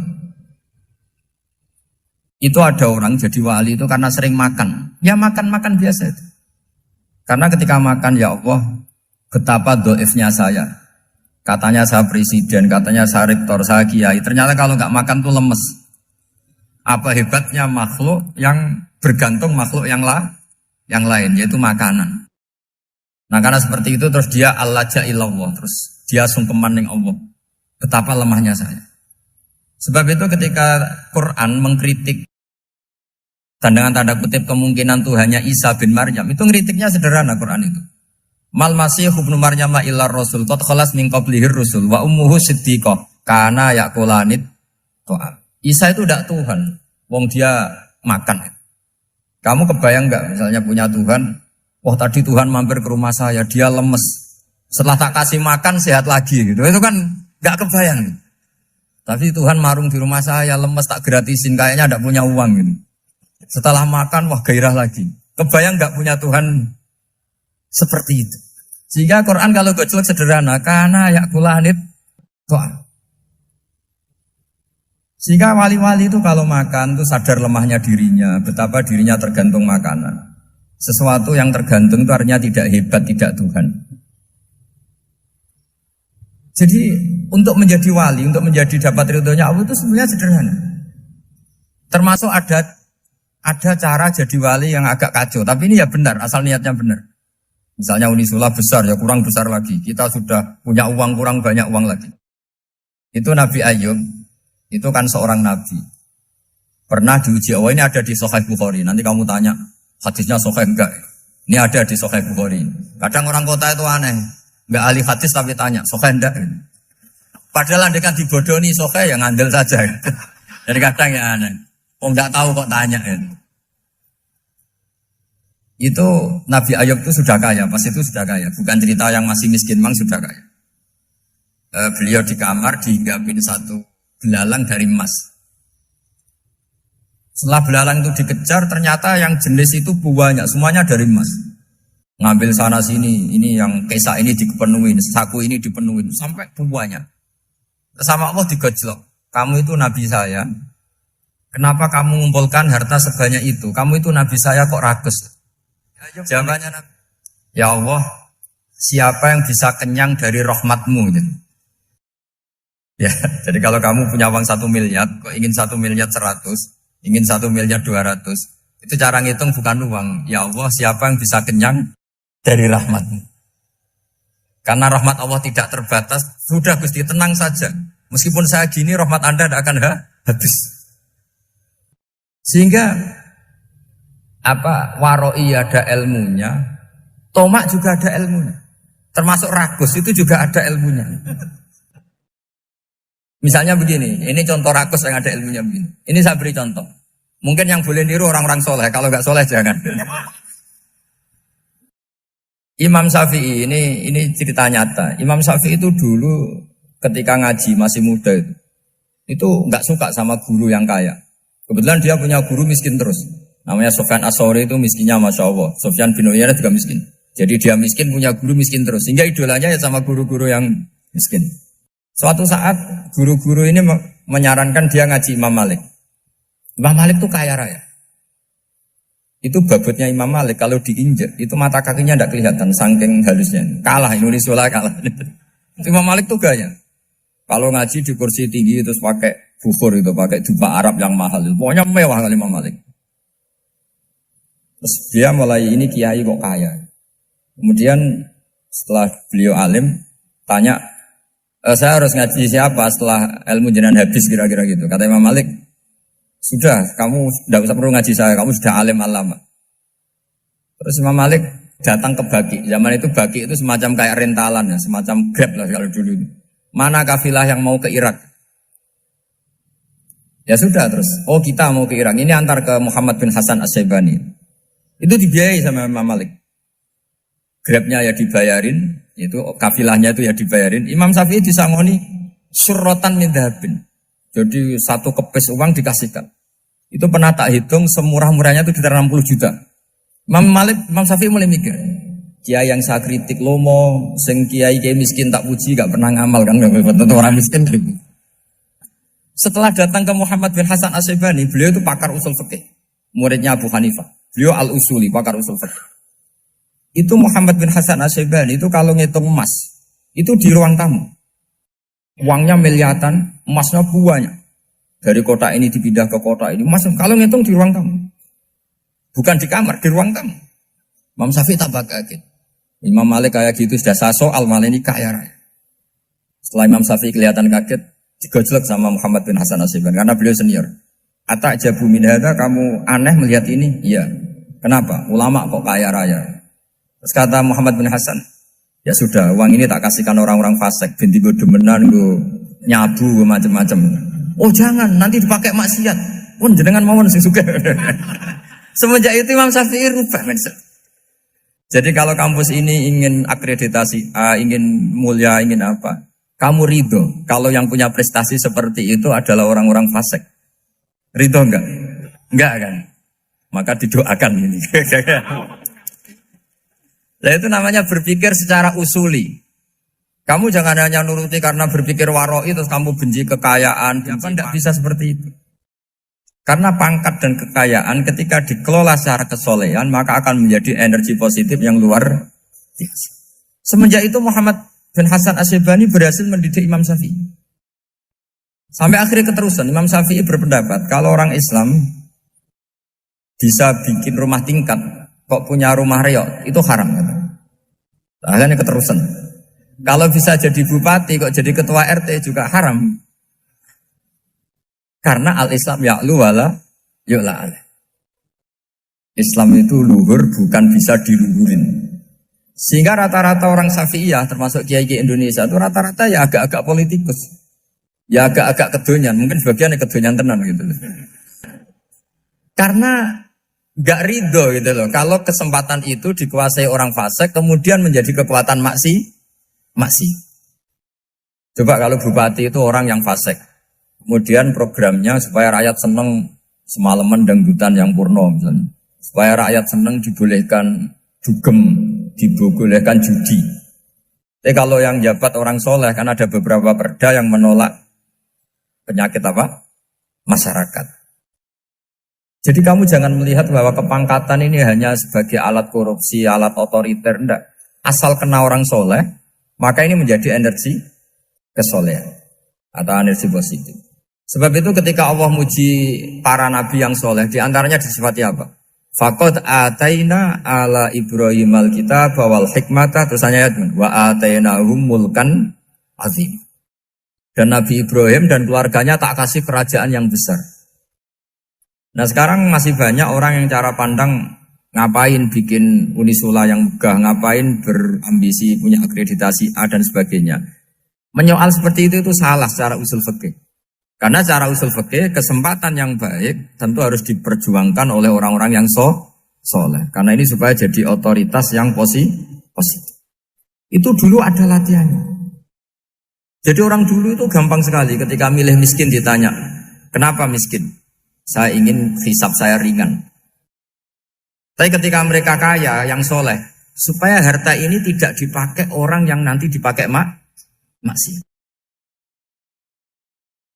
Itu ada orang jadi wali itu karena sering makan. Ya makan biasa itu. Karena ketika makan ya Allah betapa doifnya saya. Katanya saya presiden, katanya saya rektor, saya kiai. Ternyata kalau nggak makan tuh lemes. Apa hebatnya makhluk yang bergantung makhluk yang lain, yaitu makanan. Nah karena seperti itu terus dia al-laja ilallah, terus dia sungkeman ning Allah. Betapa lemahnya saya. Sebab itu ketika Quran mengkritik dan dengan tanda kutip kemungkinan Tuhannya Isa bin Maryam, itu ngeritiknya sederhana Quran itu. Mal masih ibnu Maryam illa rasul qad khalas min qablihir rusul wa ummuhu siddiqah kana yaqulanit ta'am. Isa itu tidak Tuhan, wong dia makan. Kamu kebayang enggak misalnya punya Tuhan, wah tadi Tuhan mampir ke rumah saya, dia lemes. Setelah tak kasih makan sehat lagi gitu. Itu kan enggak kebayang. Tapi Tuhan marung di rumah saya, lemes tak gratisin, kayaknya enggak punya uang gitu. Setelah makan wah gairah lagi. Kebayang enggak punya Tuhan seperti itu. Sehingga Quran kalau gojlok sederhana, karena yakulanit ta'am. Sehingga wali-wali itu kalau makan itu sadar lemahnya dirinya, betapa dirinya tergantung makanan. Sesuatu yang tergantung itu artinya tidak hebat, tidak Tuhan. Jadi untuk menjadi wali, untuk menjadi dapat ridhonya Allah itu sebenarnya sederhana. Termasuk ada cara jadi wali yang agak kacau, tapi ini ya benar, asal niatnya benar. Misalnya Unisula besar, ya kurang besar lagi. Kita sudah punya uang, kurang banyak uang lagi. Itu Nabi Ayub, itu kan seorang nabi. Pernah diuji, oh ini ada di Sahih Bukhari. Nanti kamu tanya, hadisnya Sahih enggak? Ini ada di Sahih Bukhari. Kadang orang kota itu aneh. Enggak ahli hadis tapi tanya, Sahih enggak? Padahal andekan dibodohi Sahih, ya ngandel saja. Jadi kadang ya aneh. Oh enggak tahu kok tanya. Itu Nabi Ayub itu sudah kaya, pas itu sudah kaya. Bukan cerita yang masih miskin, memang sudah kaya. Beliau di kamar dihinggapin satu belalang dari emas. Setelah belalang itu dikejar, ternyata yang jenis itu banyak, semuanya dari emas. Ngambil sana sini, ini yang kesak ini dipenuhin, saku ini dipenuhin, sampai banyak. Sama Allah digojlok. Kamu itu Nabi saya. Kenapa kamu mengumpulkan harta sebanyak itu? Kamu itu Nabi saya kok rakus? Jawabannya Nabi, ya Allah, siapa yang bisa kenyang dari rahmatmu? Ya, jadi kalau kamu punya uang 1 miliar, kok ingin 1 miliar 100, ingin 1 miliar 200, itu cara ngitung bukan uang. Ya Allah, siapa yang bisa kenyang dari rahmatmu? Karena rahmat Allah tidak terbatas, sudah Gusti tenang saja. Meskipun saya gini, rahmat Anda tidak akan habis. Sehingga waroi ada ilmunya, tomak juga ada ilmunya, termasuk rakus itu juga ada ilmunya. Misalnya begini, ini contoh rakus yang ada ilmunya begini. Ini saya beri contoh. Mungkin yang boleh niru orang-orang soleh, kalau nggak soleh jangan. Imam Syafi'i ini cerita nyata. Imam Syafi'i itu dulu ketika ngaji masih muda itu nggak suka sama guru yang kaya. Kebetulan dia punya guru miskin terus. Namanya Sufyan As-Tsauri, itu miskinnya Masya Allah. Sufyan bin Uyainah juga miskin. Jadi dia miskin, punya guru miskin terus. Sehingga idolanya ya sama guru-guru yang miskin. Suatu saat guru-guru ini menyarankan dia ngaji Imam Malik. Imam Malik itu kaya raya. Itu babutnya Imam Malik, kalau diinjek, itu mata kakinya tidak kelihatan, saking halusnya. Kalah, Indonesia kalah. Imam Malik itu gaya. Kalau ngaji di kursi tinggi, terus pakai bukur itu, pakai dupa Arab yang mahal. Pokoknya mewah kali Imam Malik. Terus dia mulai, ini kiai kok kaya. Kemudian setelah beliau alim, tanya, saya harus ngaji siapa setelah ilmu jenengan habis kira-kira gitu. Kata Imam Malik, sudah, kamu tidak usah perlu ngaji saya, kamu sudah alim alama. Terus Imam Malik datang ke Baki. Zaman itu Baki itu semacam kayak rentalan ya, semacam Grab lah kalau dulu. Mana kafilah yang mau ke Irak? Ya sudah terus, oh kita mau ke Irak. Ini antar ke Muhammad bin Hasan As-Syaibani. Itu dibiayai sama Imam Malik. Grabnya ya dibayarin, itu kafilahnya itu ya dibayarin. Imam Syafi'i disangoni surrotan min dhahabin. Jadi satu kepes uang dikasihkan. Itu pernah tak hitung semurah-murahnya itu sekitar 60 juta. Imam Syafi'i mulai mikir, kiai yang saya kritik lomo, sing kiai miskin tak puji, gak pernah ngamal kan, tentu orang miskin. Setelah datang ke Muhammad bin Hasan As-Syaibani, beliau itu pakar usul fikih, muridnya Abu Hanifah. Beliau al-usuli, pakar usul fikih. Itu Muhammad bin Hasan As-Syaibani itu kalau ngitung emas, itu di ruang tamu. Uangnya miliaran, emasnya banyak. Dari kota ini dipindah ke kota ini. Mas, kalau ngitung di ruang tamu. Bukan di kamar, di ruang tamu. Imam Syafi'i tambah kaget. Imam Malik kayak gitu sudah saya soal, malah ini kaya raya. Setelah Imam Syafi'i kelihatan kaget, digojlok sama Muhammad bin Hasan Asyibani karena beliau senior. Atak jabu min hadza, kamu aneh melihat ini? Iya. Kenapa? Ulama kok kaya raya. Terus kata Muhammad bin Hasan, ya sudah, uang ini tak kasihkan orang-orang fasik, binti gue demenan, gue nyabu, gue macam-macam. Oh jangan, nanti dipakai maksiat. Pun jenengan mawon sing sugih. Semenjak itu Imam Syafi'i rubah mindset. Jadi kalau kampus ini ingin akreditasi A, ingin mulia, ingin apa? Kamu ridho kalau yang punya prestasi seperti itu adalah orang-orang fasik. Ridho enggak? Enggak kan? Maka didoakan ini. Nah itu namanya berpikir secara usuli. Kamu jangan hanya nuruti karena berpikir waroi terus kamu benci kekayaan. Tidak bisa seperti itu. Karena pangkat dan kekayaan ketika dikelola secara kesolehan maka akan menjadi energi positif yang luar biasa. Semenjak itu Muhammad bin Hasan Asyibani berhasil mendidik Imam Syafi'i. Sampai akhirnya keterusan Imam Syafi'i berpendapat kalau orang Islam bisa bikin rumah tingkat kok punya rumah reok itu haram. Akhirnya keterusan. Kalau bisa jadi bupati kok jadi ketua RT juga haram. Karena al-Islam ya'lu wala yu'la alaih. Islam itu luhur bukan bisa diluhurin. Sehingga rata-rata orang Syafi'iyah termasuk kiai-kiai Indonesia itu rata-rata ya agak-agak politikus. Ya agak-agak kedonyan, mungkin sebagian yang kedonyan tenan gitu. Karena gak ridho gitu loh. Kalau kesempatan itu dikuasai orang fasik kemudian menjadi kekuatan maksi. Coba kalau bupati itu orang yang fasik. Kemudian programnya supaya rakyat seneng semalaman dangdutan yang purno misalnya. Supaya rakyat seneng dibolehkan dugem, dibolehkan judi. Tapi kalau yang jabat orang soleh kan ada beberapa perda yang menolak penyakit apa? Masyarakat. Jadi kamu jangan melihat bahwa kepangkatan ini hanya sebagai alat korupsi, alat otoriter, enggak. Asal kena orang soleh, maka ini menjadi energi kesolehan atau energi positif. Sebab itu ketika Allah muji para nabi yang soleh, diantaranya disifati apa? Faqad ataina ala Ibrahim al-kitab wal hikmata, terus ayat wa atainahum mulkan azim. Dan Nabi Ibrahim dan keluarganya tak kasih kerajaan yang besar. Nah sekarang masih banyak orang yang cara pandang ngapain bikin unisula yang megah, ngapain berambisi punya akreditasi A dan sebagainya. Menyoal seperti itu salah secara usul fikih. Karena secara usul fikih kesempatan yang baik tentu harus diperjuangkan oleh orang-orang yang soleh. Karena ini supaya jadi otoritas yang positif. Itu dulu ada latihannya. Jadi orang dulu itu gampang sekali ketika milih miskin ditanya, kenapa miskin? Saya ingin hisab saya ringan. Tapi ketika mereka kaya, yang soleh, supaya harta ini tidak dipakai orang yang nanti dipakai maksiat.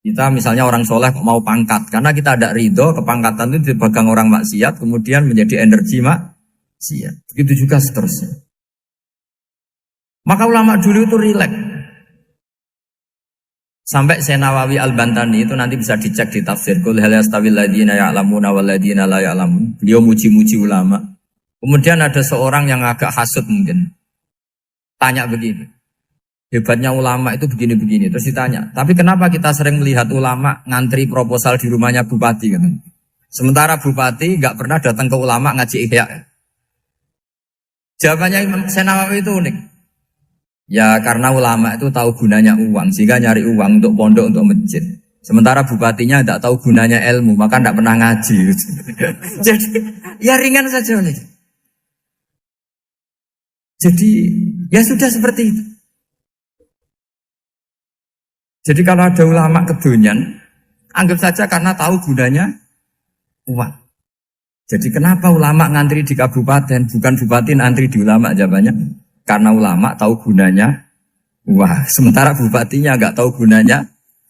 Kita misalnya orang soleh mau pangkat, karena kita ada ridho, kepangkatan itu dipegang orang maksiat, kemudian menjadi energi maksiat. Begitu juga seterusnya. Maka ulama dulu itu rileks. Sampai Nawawi Al-Bantani itu nanti bisa dicek di tafsir Qul hal yastawil ladzina ya'lamuna wal ladzina la ya'lamun. Beliau muji-muji ulama. Kemudian ada seorang yang agak hasut mungkin. Tanya begini. Hebatnya ulama itu begini-begini. Terus ditanya, tapi kenapa kita sering melihat ulama ngantri proposal di rumahnya bupati gitu. Sementara bupati enggak pernah datang ke ulama ngaji ihya. Jawabannya Imam Nawawi itu unik. Ya karena ulama itu tahu gunanya uang, sehingga nyari uang untuk pondok, untuk masjid. Sementara bupatinya tidak tahu gunanya ilmu, maka tidak pernah ngaji. Jadi ya ringan saja. Jadi ya sudah seperti itu. Jadi kalau ada ulama kedonyan, anggap saja karena tahu gunanya uang. Jadi kenapa ulama ngantri di kabupaten, bukan bupati ngantri di ulama? Jawabannya karena ulama tahu gunanya uang, sementara bupatinya nggak tahu gunanya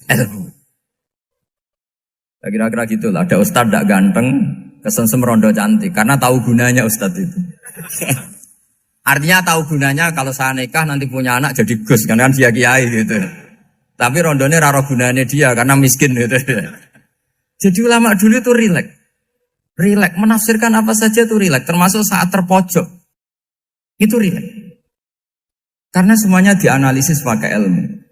ilmu. Kira-kira gitu lah. Ada ustadz tidak ganteng, kesensem rondo cantik, karena tahu gunanya ustadz itu. Artinya tahu gunanya kalau saya nikah nanti punya anak jadi gus, kan dia kiai gitu. Tapi rondone raro gunanya dia karena miskin gitu. Jadi ulama dulu itu rileks. Rileks menafsirkan apa saja itu rileks, termasuk saat terpojok. Itu rileks. Karena semuanya dianalisis pakai ilmu.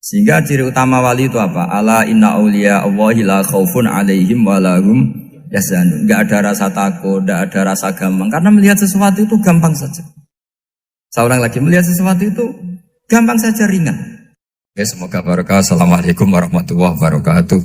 Sehingga ciri utama wali itu apa? Ala inna awliya Allahi la khaufun alaihim walahum yahzanun. Enggak ada rasa takut, enggak ada rasa gampang. Karena melihat sesuatu itu gampang saja. Saya ulang lagi, melihat sesuatu itu gampang saja, ringan. Oke, semoga barokah. Assalamualaikum warahmatullahi wabarakatuh.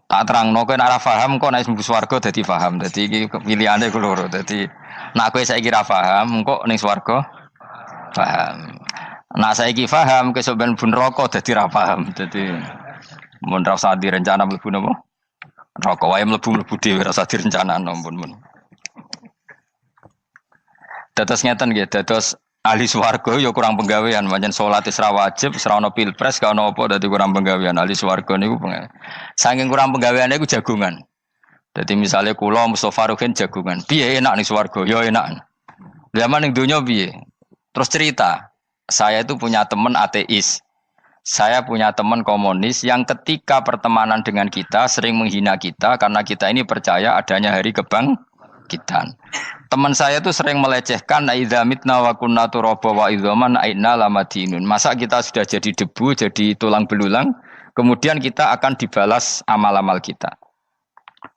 Tak terang, no kowe nek ora paham kok nek mlebu swarga dadi paham. Dadi iki pilihane ku loro. Dadi nek kowe saiki ra paham, kok ning swarga paham. Nek saiki paham kesuk ben bun neraka dadi ra paham. Dadi mun ra usah direncana mlebu napa? Neraka wae mlebu dhewe ra usah direncanakno mun. Dados ngeten nggih, dados ahli swarga ya kurang penggawean, pancen salat wis ra wajib, ora ono pilpres, gak ono apa dadi kurang penggawean. Ahli swarga niku saking kurang penggaweane iku jagungan. Dadi misale kula Mustofa Ruhin jagungan. Piye enak ning swarga? Ya enak. Zaman ning donya piye? Terus cerita, saya itu punya teman ateis. Saya punya teman komunis yang ketika pertemanan dengan kita sering menghina kita karena kita ini percaya adanya hari kebangkitan. Teman saya itu sering melecehkan idza mitna wa kunna turaba wa idzaman aina lamadinun. Masa kita sudah jadi debu, jadi tulang belulang, kemudian kita akan dibalas amal-amal kita.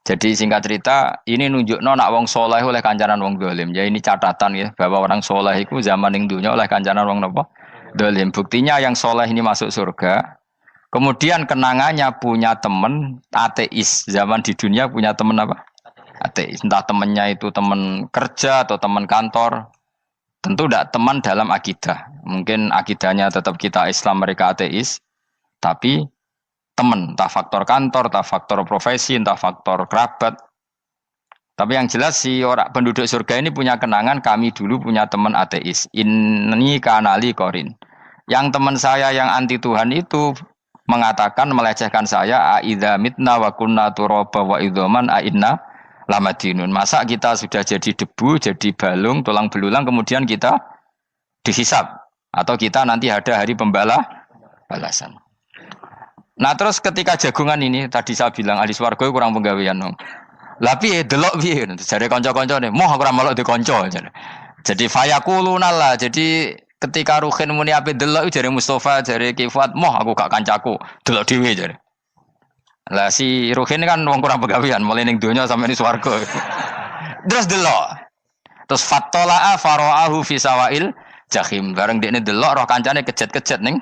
Jadi singkat cerita, ini nunjukno nak wong soleh oleh kancanan wong dolim. Ya ini catatan ya bahwa orang soleh itu zaman ning dunya oleh kancanan wong napa? Dolim. Buktinya yang soleh ini masuk surga. Kemudian kenangannya punya teman ateis. Zaman di dunia punya teman apa? Ateis. Entah temannya itu teman kerja atau teman kantor. Tentu tidak teman dalam akidah. Mungkin akidahnya tetap kita Islam, mereka ateis. Tapi teman, entah faktor kantor, entah faktor profesi, entah faktor kerabat. Tapi yang jelas si orang penduduk surga ini punya kenangan, kami dulu punya teman ateis. Ini kanali korin. Yang teman saya yang anti Tuhan itu mengatakan, melecehkan saya, aidza mitna wa kunna turaba wa idzaman aina lamadinun. Masa kita sudah jadi debu, jadi balung, tulang belulang, kemudian kita dihisab. Atau kita nanti ada hari balasan. Nah terus ketika jagungan ini, tadi saya bilang ahli swarga kurang penggawean. Lah piye delok piye? Jare kanca-kancane, moh aku ora melok di kanca. Jadi fayakuluna lah. Jadi ketika Ruhin muni ape delok jare Mustofa, jare Kifat, moh aku gak kancaku, delok dhewe jare. Lah si Ruhin kan wong kurang penggawean, mulai ning donya sampe ning swarga. Terus delok. Terus fattala'a fara'ahu fi sawail jahim. Bareng dekne delok roh kancane kejet-kejet ning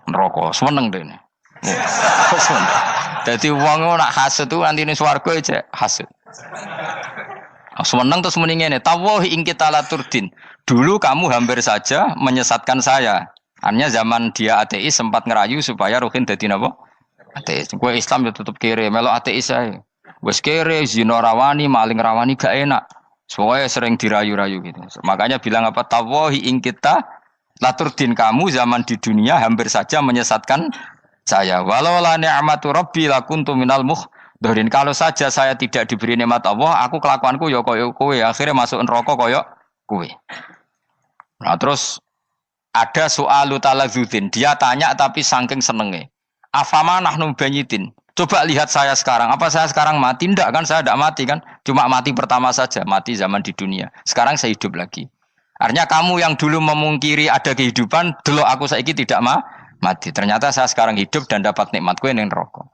neraka. Seneng dekne. Dadi wong nak hasud tu nanti ning swarga aja hasud. Seneng terus muni ngene, tawahi ing kita laturdin. Dulu kamu hampir saja menyesatkan saya. Artinya zaman dia ateis sempat ngerayu supaya Ruhin dadi napa? Ateis. Kowe Islam ya tetep kere, melok ateis ae. Wis kere, zina rawani, maling rawani gak enak. Soalnya sering dirayu-rayu gitu. Makanya bilang apa? Tawahi ing kita laturdin, kamu zaman di dunia hampir saja menyesatkan saya. Walau la ni'matu rabbi lakuntu minal muhdharin. Kalau saja saya tidak diberi nikmat Allah, aku kelakuanku ya koyo kowe, akhirnya masuk neraka koyo kowe. Nah, terus ada soalu taladzudin. Dia tanya tapi saking senenge. Afama nahnu banyitin. Coba lihat saya sekarang. Apa saya sekarang mati? Tidak kan, saya tidak mati kan. Cuma mati pertama saja, mati zaman di dunia. Sekarang saya hidup lagi. Artinya kamu yang dulu memungkiri ada kehidupan, dulu aku saiki tidak mati. Ternyata saya sekarang hidup dan dapat nikmat kowe ning neraka.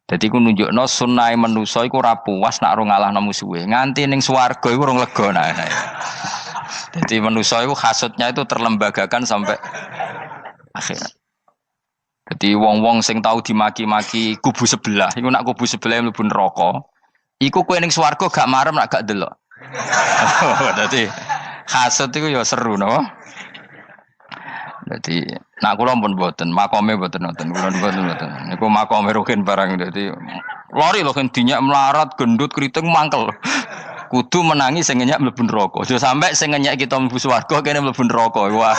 Dadi ku nunjukno sunnahe manusa iku ora puas nak ora ngalahno musuhe. Nganti ning swarga iku ora lega nah. Dadi manusa iku hasudnya itu terlembagakan sampai akhirat. Jadi wong-wong sing tahu dimaki-maki kubu sebelah, iku nak kubu sebelah mlebu neraka, iku kowe ning swarga gak marem nak gak delok. Dadi hasud iku ya seru no. Dadi nak kula pun mboten, makome mboten nonton, kula mboten. Niku makome Ruhin barang dadi lori lho kan dinyak melarat, gendut, kriting mangkel. Kudu menangi sing ngenyek mlebu neraka. Aja sampe sing ngenyek kita mlebu swarga kene mlebu neraka. Wah,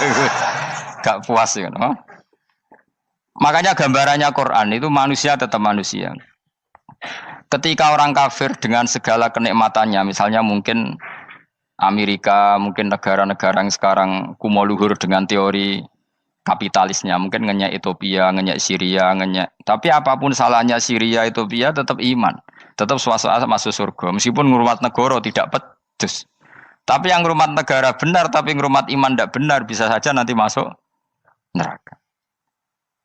gak puas ya. No? Makanya gambarannya Quran itu manusia tetap manusia. Ketika orang kafir dengan segala kenikmatannya, misalnya mungkin Amerika, mungkin negara-negara yang sekarang kumoluhur dengan teori kapitalisnya, mungkin ngenyek Ethiopia, ngenyek Syria, ngenyek. Tapi apapun salahnya Syria, Ethiopia tetap iman, tetap suasana masuk surga. Meskipun ngurmat negara tidak pedes. Tapi yang ngurmat negara benar, tapi ngurmat iman tidak benar, bisa saja nanti masuk neraka.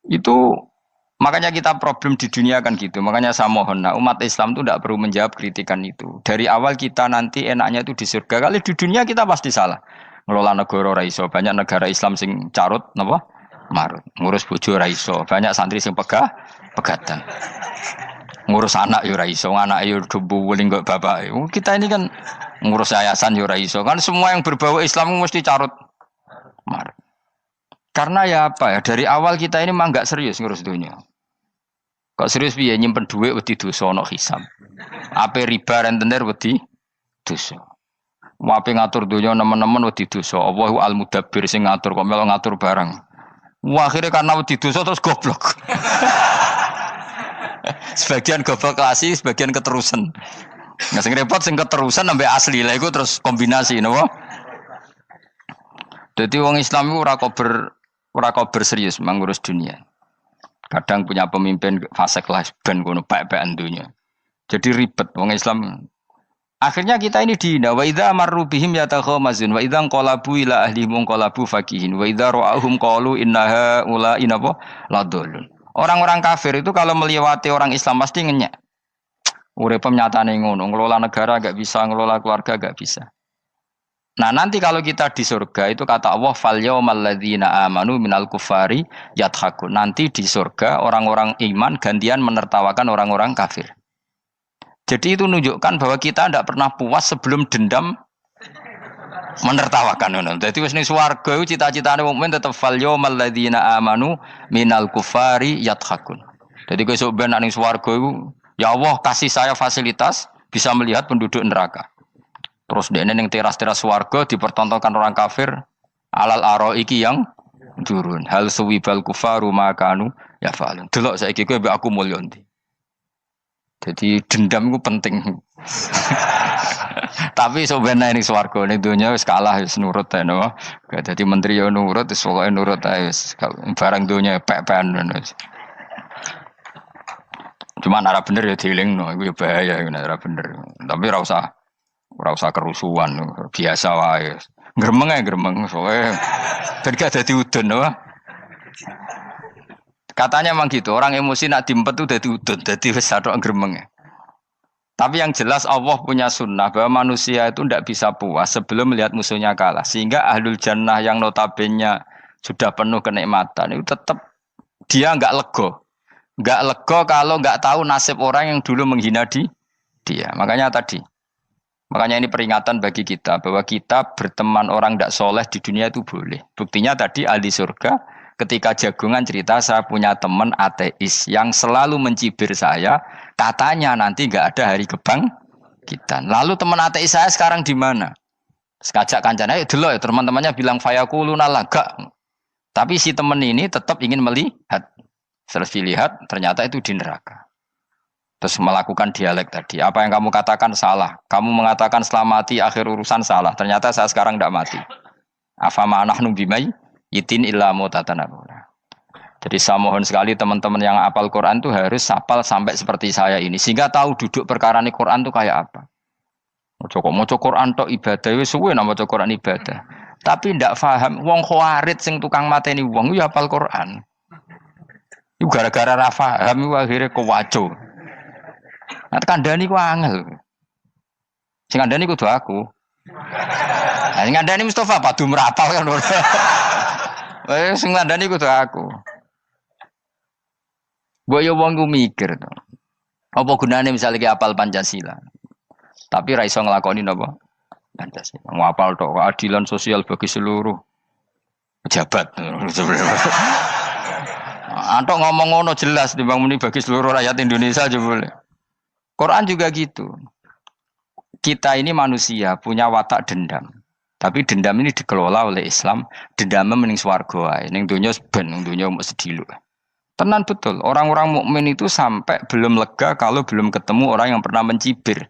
Itu makanya kita problem di dunia kan gitu. Makanya saya mohon, nah, umat Islam itu tidak perlu menjawab kritikan itu. Dari awal kita nanti enaknya itu di surga. Kali di dunia kita pasti salah. Ngelola negara raiso. Banyak negara Islam sing carut, napa? Marut. Ngurus bojo raiso. Banyak santri sing pegatan. Ngurus anak yo raiso. Anak yo debu weling kok bapak. Kita ini kan ngurus yayasan yo raiso. Kan semua yang berbau Islam mesti carut, marut. Karena ya apa ya, dari awal kita ini mah nggak serius ngurus dunia. Kok serius piye nyimpen duit wedi dosa ana hisab. Ape riba rentenir wedi dosa. Wape ngatur dunia nemen-nemen wedi dosa. Allahu al-mudabbir sing ngatur kok melo ngatur barang. Wah, akhirnya karena wedi dosa terus goblok. Sebagian goblok klasik, sebagian keterusan. Nah, sing repot sing keterusan sampai asli lah iku terus kombinasi napa? Jadi wong Islam itu ora kober serius mengurus dunia. Kadang punya pemimpin fasik lah ben kono pek-pekan dunia. Jadi ribet wong Islam. Akhirnya kita ini dihina. Wa idza marru bihim yatakhamazun wa idza qalabu ila ahlihim qalabu fakihin wa idza ra'ahum qalu innaha ula inapa ladallun. Orang-orang kafir itu kalau melewati orang Islam pasti ngenyek. Urip nyatane ngono, ngelola negara enggak bisa, ngelola keluarga enggak bisa. Nah nanti kalau kita di surga itu kata Allah fal yaumal ladzina amanu minal kufari yadhakun. Nanti di surga orang-orang iman gantian menertawakan orang-orang kafir. Jadi itu menunjukkan bahwa kita tidak pernah puas sebelum dendam menertawakan. Jadi wis ning swarga iku cita-citane wong mukmin tetep fal yaumal ladzina amanu minal kufari yadhakun. Jadi kowe sok ben ning swarga iku ya Allah kasih saya fasilitas bisa melihat penduduk neraka. Terus dene ning teras-teras swarga dipertontonkan orang kafir alal araiki yang turun. Hal suwibal kufaru makanu ya fa'alun. Delok saiki kowe mbek aku mulya ndi. Jadi dendam itu penting. Tapi sebenarnya ning swarga ning donya wis kalah wis nurut ae no. Dadi menteri yo nurut wis pokoke nurut ae wis barang donya pek-pekan wis. Cuma ora bener ya dielingno iku ya bahaya ora bener. Tapi ora usah kerusuhan, biasa wae. Gremeng ae gremeng soalnya ben gak dadi udun no. Katanya memang gitu, orang emosi nak diempet tuh dadi udun, dadi wis satok gremeng. Tapi yang jelas Allah punya sunnah bahwa manusia itu tidak bisa puas sebelum melihat musuhnya kalah. Sehingga ahlul jannah yang notabene sudah penuh kenikmatan itu tetap dia enggak lego. Enggak lego kalau enggak tahu nasib orang yang dulu menghina dia. Makanya ini peringatan bagi kita bahwa kita berteman orang tidak soleh di dunia itu boleh. Buktinya tadi ahli surga ketika jagungan cerita saya punya teman ateis yang selalu mencibir saya. Katanya nanti nggak ada hari kebangkitan. Lalu teman ateis saya sekarang di mana? Sekajak kancana dulu ya teman-temannya bilang fayakuluna laga. Tapi si teman ini tetap ingin melihat. Setelah dilihat ternyata itu di neraka. Terus melakukan dialek tadi. Apa yang kamu katakan salah. Kamu mengatakan selamati akhir urusan salah. Ternyata saya sekarang tidak mati. Afama nahnu bimai itin illa mutatanabura. Jadi saya mohon sekali teman-teman yang hafal Quran itu harus hafal sampai seperti saya ini. Sehingga tahu duduk perkara ini Quran itu kayak apa. Moco Quran tok ibadah. Wis suwe nama moco Quran ibadah. Tapi tidak paham. Wong khawarit sing tukang mateni wong itu hafal Quran. Itu gara-gara ra paham itu akhirnya kewaco. Nah, kandhani ku angel. Sing kandhani kudu aku. Nah, sing kandhani Mustafa padu merapal kan. Sing kandhani kudu aku. Mbok yo wong ku mikir to. Apa gunane misalnya ki apal Pancasila. Tapi ra iso nglakoni napa? Pancasila. Ngapal tok keadilan sosial bagi seluruh pejabat. Antok ngomong ngono jelas timbang muni bagi seluruh rakyat Indonesia aja boleh. Quran juga gitu. kita ini manusia punya watak dendam. Tapi dendam ini dikelola oleh Islam. Dendam mending swarga ae. Ning donya ben, ning donya mesti sediluk. Tenan betul. Orang-orang mukmin itu sampai belum lega kalau belum ketemu orang yang pernah mencibir.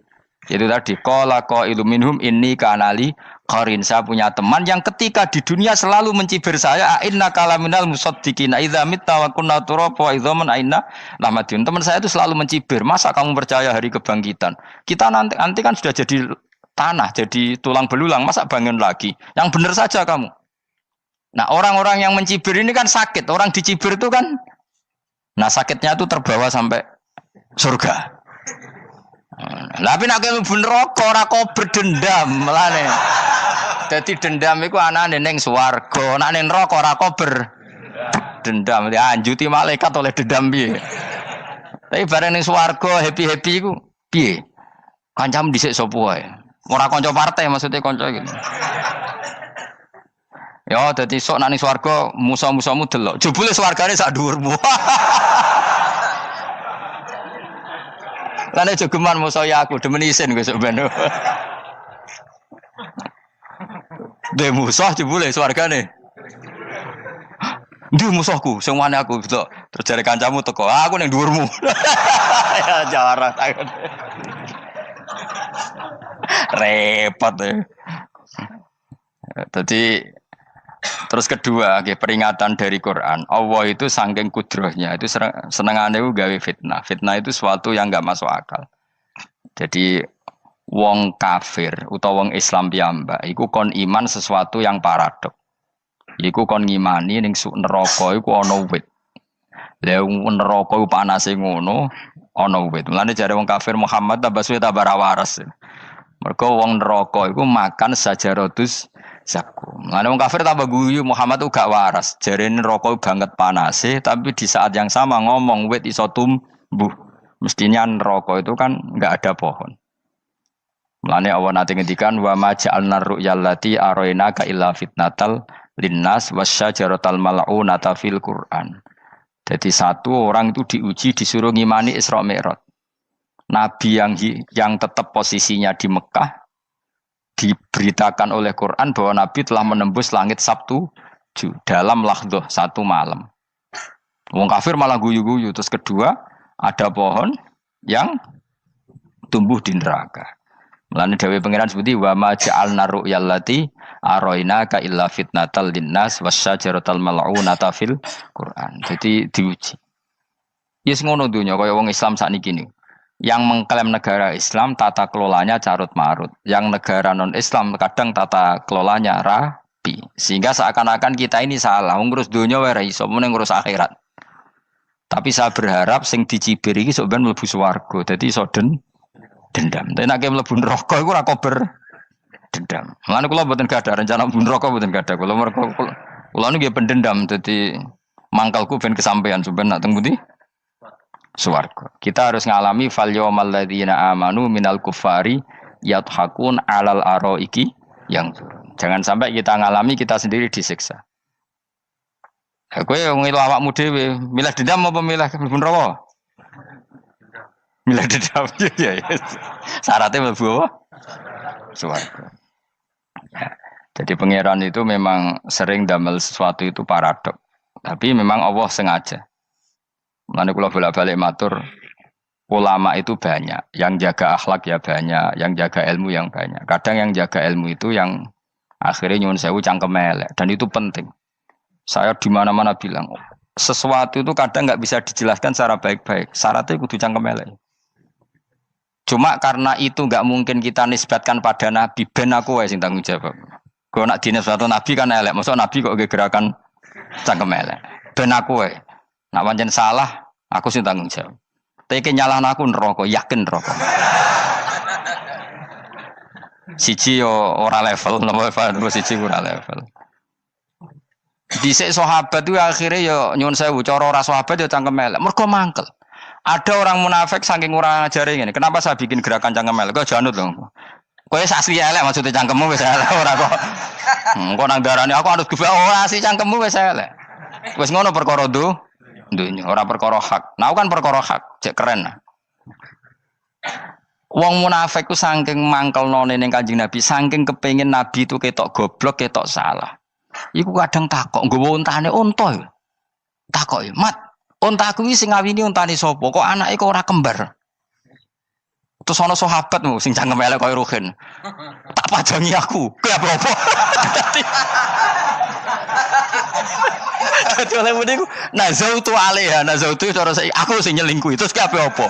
Itu tadi qala qailu minhum inni kanali qarin. Saya punya teman yang ketika di dunia selalu mencibir saya, inna kalaminal musaddiqina idza mitta wa kunna turaba wa idzaman aina lamadun. Teman saya itu selalu mencibir, masa kamu percaya hari kebangkitan? Kita nanti kan sudah jadi tanah, jadi tulang belulang, masa bangun lagi? Yang benar saja kamu. Nah, orang-orang yang mencibir ini kan sakit. Orang dicibir itu kan, nah sakitnya itu terbawa sampai surga. Tapi nek mlebu neraka ora kok berdendam melane. Dadi dendam iku anane ning swarga, nek ning neraka ora kok berdendam. Dianjuti malaikat oleh dendam piye. Tapi bareng ning swarga happy-happy iku piye? Kancam dhisik sapa wae. Ora kanca partai maksudnya kanca iki. Ya dadi sok nek ning swarga musa-musamu delok. Jebule swargane sak dhuwurmu. Lane jogeman musaya aku demen isin besok ben. De musuh jebule swargane. Ndi musuhku sing wane aku betul. Terus jare kancamu teko, aku ning dhuwurmu. Ya jarak. Repot ya. Tadi terus kedua, peringatan dari Quran. Allah itu saking kudrohnya, itu senengane gawe fitnah. Fitnah itu suatu yang enggak masuk akal. Jadi wong kafir utawa wong Islam piyambak iku kon iman sesuatu yang paradok. Iku kon ngimani ning neraka iku ana wit. Lah neraka iku panase ngono, ana wit. Mulane jare wong kafir Muhammad tabaswe tabarawaras. Mergo wong neraka iku makan sajaratus zakum. Mana wong kafir tambah guyu Muhammad tuh gak waras. Jarene rokok banget panase, tapi di saat yang sama ngomong wit iso tumbuh. Mestinya rokok itu kan enggak ada pohon. Mulane Allah nanti ngendikan wa ma ja'alna ru'yallati arainaka illa fitnatal linnas wasyajaratal mal'unata fil Qur'an. Jadi satu orang itu diuji disuruh ngimani Isra Mi'raj. Nabi yang tetap posisinya di Mekah diberitakan oleh Quran bahwa Nabi telah menembus langit Sabtu dalam lahdoh satu malam. Wong kafir malah guyu-guyu. Terus kedua, ada pohon yang tumbuh di neraka. Mulane dawuh pangeran seperti wa ma ja'alna ru'yallati arainaka illa fitnatal linnas wasyajaratal mal'unata fil Quran. Jadi diuji. Yes ngono dunya kaya wong Islam sakniki niku. Yang mengklaim negara Islam tata kelolanya carut marut, yang negara non Islam kadang tata kelolanya rapi, sehingga seakan-akan kita ini salah, ngurus dunia wae iso mung ngurus akhirat. Tapi saya berharap sing dicibir iki sok ben mlebu swarga, dadi iso dendam. Tapi nek mlebu neraka iku ora kober dendam. Mulane kula mboten gadah rencana mlebu neraka mboten gadah. Kula niku pendendam, dadi mangkalku ben kesampaian sampeyan nak teng pundi? Swarga. Kita harus ngalami fal yawmal ladzina amanu minal kufari yadhakun alal araiki yang jangan sampai kita ngalami kita sendiri disiksa. Kowe ngilu awakmu dhewe, milih dendam apa milih mlebu neraka? Milih dendam ya. Syaratnya mlebu apa? Swarga. Ya. Jadi pangeran itu memang sering damel sesuatu itu paradok. Tapi memang Allah sengaja. Mulane kula bolak-balik matur, ulama itu banyak, yang jaga akhlak ya banyak, yang jaga ilmu yang banyak. Kadang yang jaga ilmu itu yang akhirnya nyuwun sewu cangkem elek dan itu penting. Saya di mana-mana bilang, sesuatu itu kadang nggak bisa dijelaskan secara baik-baik. Syaratnya kudu cangkem elek. Cuma karena itu nggak mungkin kita nisbatkan pada nabi, ben aku wae sing tanggung jawab. Kalau nak dinisbatkan nabi kan elek, maksud nabi kok gerakan cangkem elek. Ben aku wae. Nak pancen salah, aku sing tanggung jawab. Tapi nyalahno aku neraka, yakin neraka. Siji yo ora level, napa siji ora level. Dhisik sahabat itu akhirnya yo nyuwun sewu cara ora sahabat yo cangkem elek. Mergo mangkel. Ada orang munafik saking ora ngajari ngene. Kenapa saya bikin gerakan cangkem elek? Kok janut lho. Kowe asli elek maksudnya cangkemmu wis elek ora kok. Kok nang darane aku harus gebak ora asli cangkemmu wis elek. Wis ngono perkara dunya, ora perkara hak. Nah, kan perkara hak, cek keren. Wong munafik ku saking mangkelnone ning Kanjeng Nabi, saking kepengin Nabi itu ketok goblok, ketok salah. Iku kadang takok nggawa untane unta. Takok, "Mat, untaku iki sing ngawini untane sapa? Kok anake kok ora kembar?" Terus ana sahabatmu sing cangkem elek koyo Ruhin. "Tak pajangi aku." Kuwi apa-apa. Dadi oleh muni ku nazautu alaiha, nazautu cara aku sing nyelingkuhi. Terus ki apa-apa?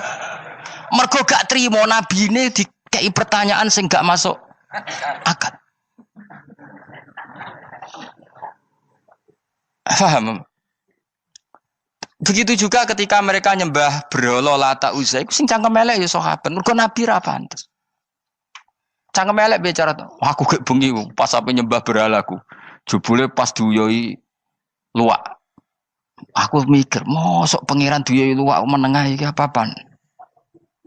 Mergo gak trimo nabine dikei pertanyaan sing gak masuk akal. Paham? Begitu juga ketika mereka nyembah berhala Lata Uzza, iku sing cangkem elek ya sahabat. Mergo Nabi ra pantes. Cangkem elek bicara, aku gek bengi pas ape nyembah berhalaku. Jebule pas duyoi luwak. Aku mikir, mosok pangeran duyoi luwak menengah iki apa-apaan?